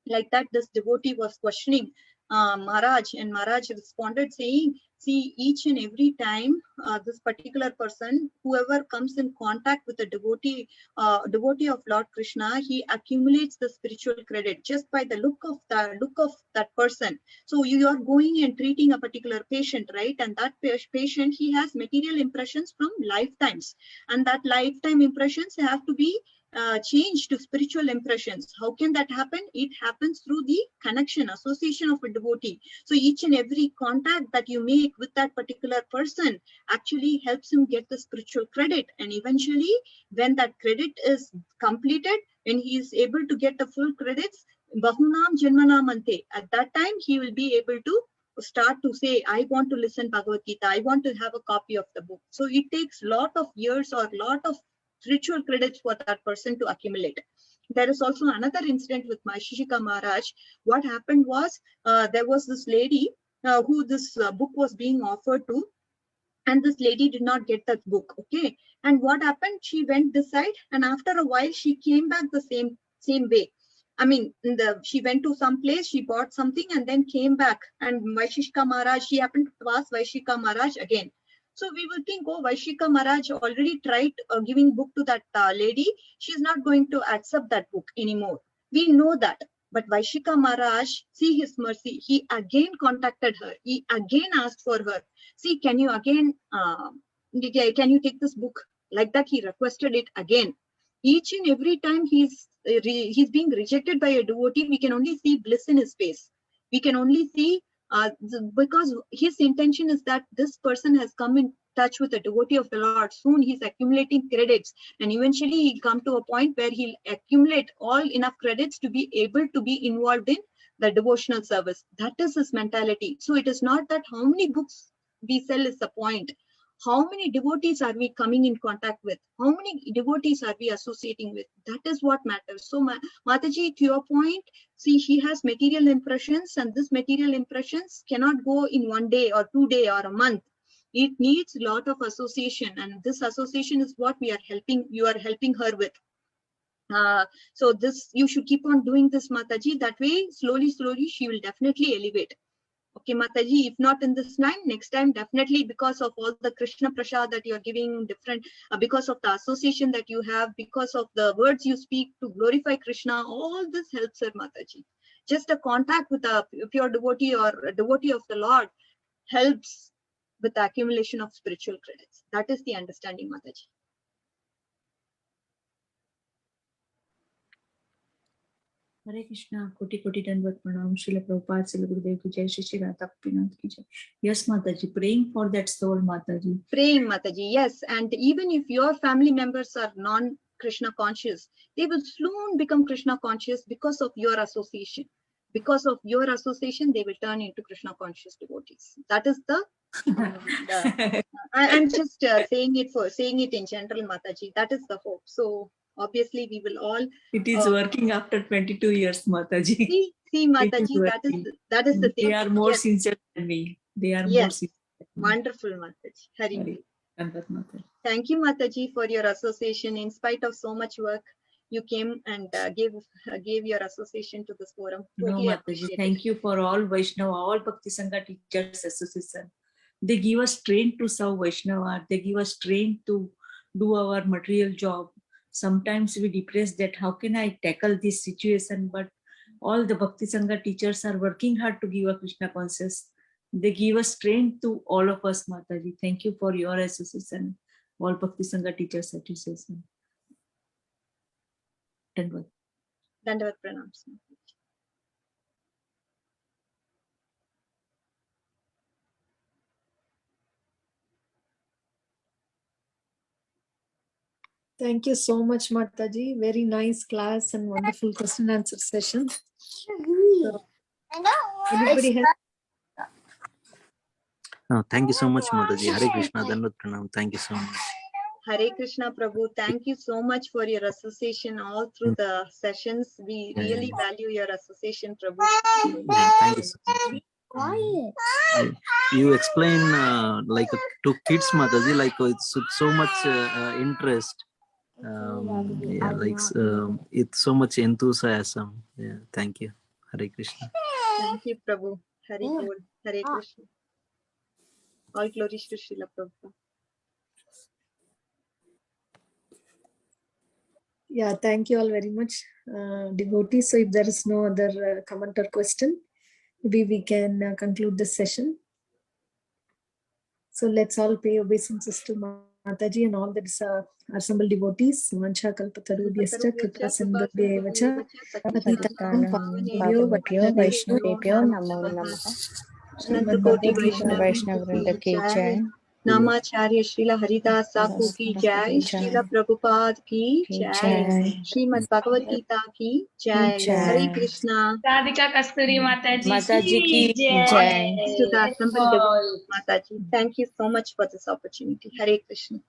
Like that, this devotee was questioning Maharaj, and Maharaj responded saying, see, each and every time this particular person, whoever comes in contact with a devotee of Lord Krishna, he accumulates the spiritual credit just by the look of that person. So you are going and treating a particular patient, right? And that patient, he has material impressions from lifetimes, and that lifetime impressions have to be change to spiritual impressions. How can that happen? It happens through the connection, association of a devotee. So each and every contact that you make with that particular person actually helps him get the spiritual credit. And eventually, when that credit is completed, when he is able to get the full credits, Bahunam Janmanamante, at that time, he will be able to start to say, I want to listen Bhagavad Gita, I want to have a copy of the book. So it takes lot of years or lot of spiritual credits for that person to accumulate. There is also another incident with Maishishika Maharaj. What happened was, there was this lady who this book was being offered to, and this lady did not get that book. Okay, and what happened? She went this side, and after a while, she came back the same way. I mean, she went to some place, she bought something, and then came back. And Vaishishika Maharaj, she happened to pass Vaishishika Maharaj again. So we will think, oh, Vaishishika Maharaj already tried giving book to that lady. She's not going to accept that book anymore. We know that. But Vaishishika Maharaj, see his mercy, he again contacted her. He again asked for her. See, can you again, can you take this book? Like that, he requested it again. Each and every time he's being rejected by a devotee, we can only see bliss in his face. We can only see, because his intention is that this person has come in touch with a devotee of the Lord. Soon he's accumulating credits, and eventually he'll come to a point where he'll accumulate all enough credits to be able to be involved in the devotional service. That is his mentality. So it is not that how many books we sell is the point. How many devotees are we coming in contact with? How many devotees are we associating with? That is what matters. So Mataji, to your point, see, she has material impressions, and this material impressions cannot go in 1 day or 2 days or a month. It needs a lot of association, and this association is what you are helping her with. So this, you should keep on doing this, Mataji. That way, slowly, she will definitely elevate. Okay, Mataji, if not in this time, next time, definitely, because of all the Krishna Prasad that you're giving, different, because of the association that you have, because of the words you speak to glorify Krishna, all this helps her, Mataji. Just a contact with a pure devotee or a devotee of the Lord helps with the accumulation of spiritual credits. That is the understanding, Mataji. Hare Krishna, Koti Koti Dandavat Pranam, Srila Prabhupada, Srila Gurudev ki Jai, Shri Radha Gopinath ki Jai. Yes, Mataji, praying for that soul, Mataji. Praying, Mataji, yes. And even if your family members are non-Krishna conscious, they will soon become Krishna conscious because of your association. Because of your association, they will turn into Krishna conscious devotees. That is I'm just saying it in general, Mataji. That is the hope. So obviously we will all. It is working after 22 years, Mataji. See, Mataji, that is the thing. They are more sincere than me. They are more sincere. Wonderful, Mataji. Hari. Mataji. Thank you, Mataji, for your association. In spite of so much work, you came and gave your association to this forum. Totally Mataji, thank you for all Vaishnava, all Bhakti Sangha teachers association. They give us strength to serve Vaishnava. They give us strength to do our material job. Sometimes we depress that how can I tackle this situation? But all the Bhakti Sangha teachers are working hard to give a Krishna conscious. They give us strength to all of us, Mataji. Thank you for your association, all Bhakti Sangha teachers association. Dandavat pranams. Thank you so much, Mataji. Very nice class and wonderful question and answer session. So, anybody has? Oh, thank you so much, Mataji. Hare Krishna, Dandavat Pranam. Thank you so much. Hare Krishna, Prabhu. Thank you so much for your association all through the sessions. We really value your association, Prabhu. Thank you so much. You explain like to kids, Mataji, like it's so much interest. It's so much enthusiasm. Yeah, thank you. Hare Krishna. Thank you, Prabhu. Hare Bol. Hare Krishna. All glories to Srila Prabhupada. Yeah, thank you all very much, devotees. So if there is no other comment or question, maybe we can conclude this session. So let's all pay obeisances to Mataji and all the assembled devotees. Vancha kalpatarubhyascha kripa sindhubhyevacha patitaam pavanebhyo Vaishnavebhyo namo namaha. Ananta Koti Vaishnav Vrinda ki jai. Namacharya Srila Haridas Thakur ki jai, Srila Prabhupada ki jai, Srimad Bhagavad Gita ki jai. Hare Krishna. Radhika Kasturi Mataji ki jai. To the assembled Mataji. Thank you so much for this opportunity. Hare Krishna.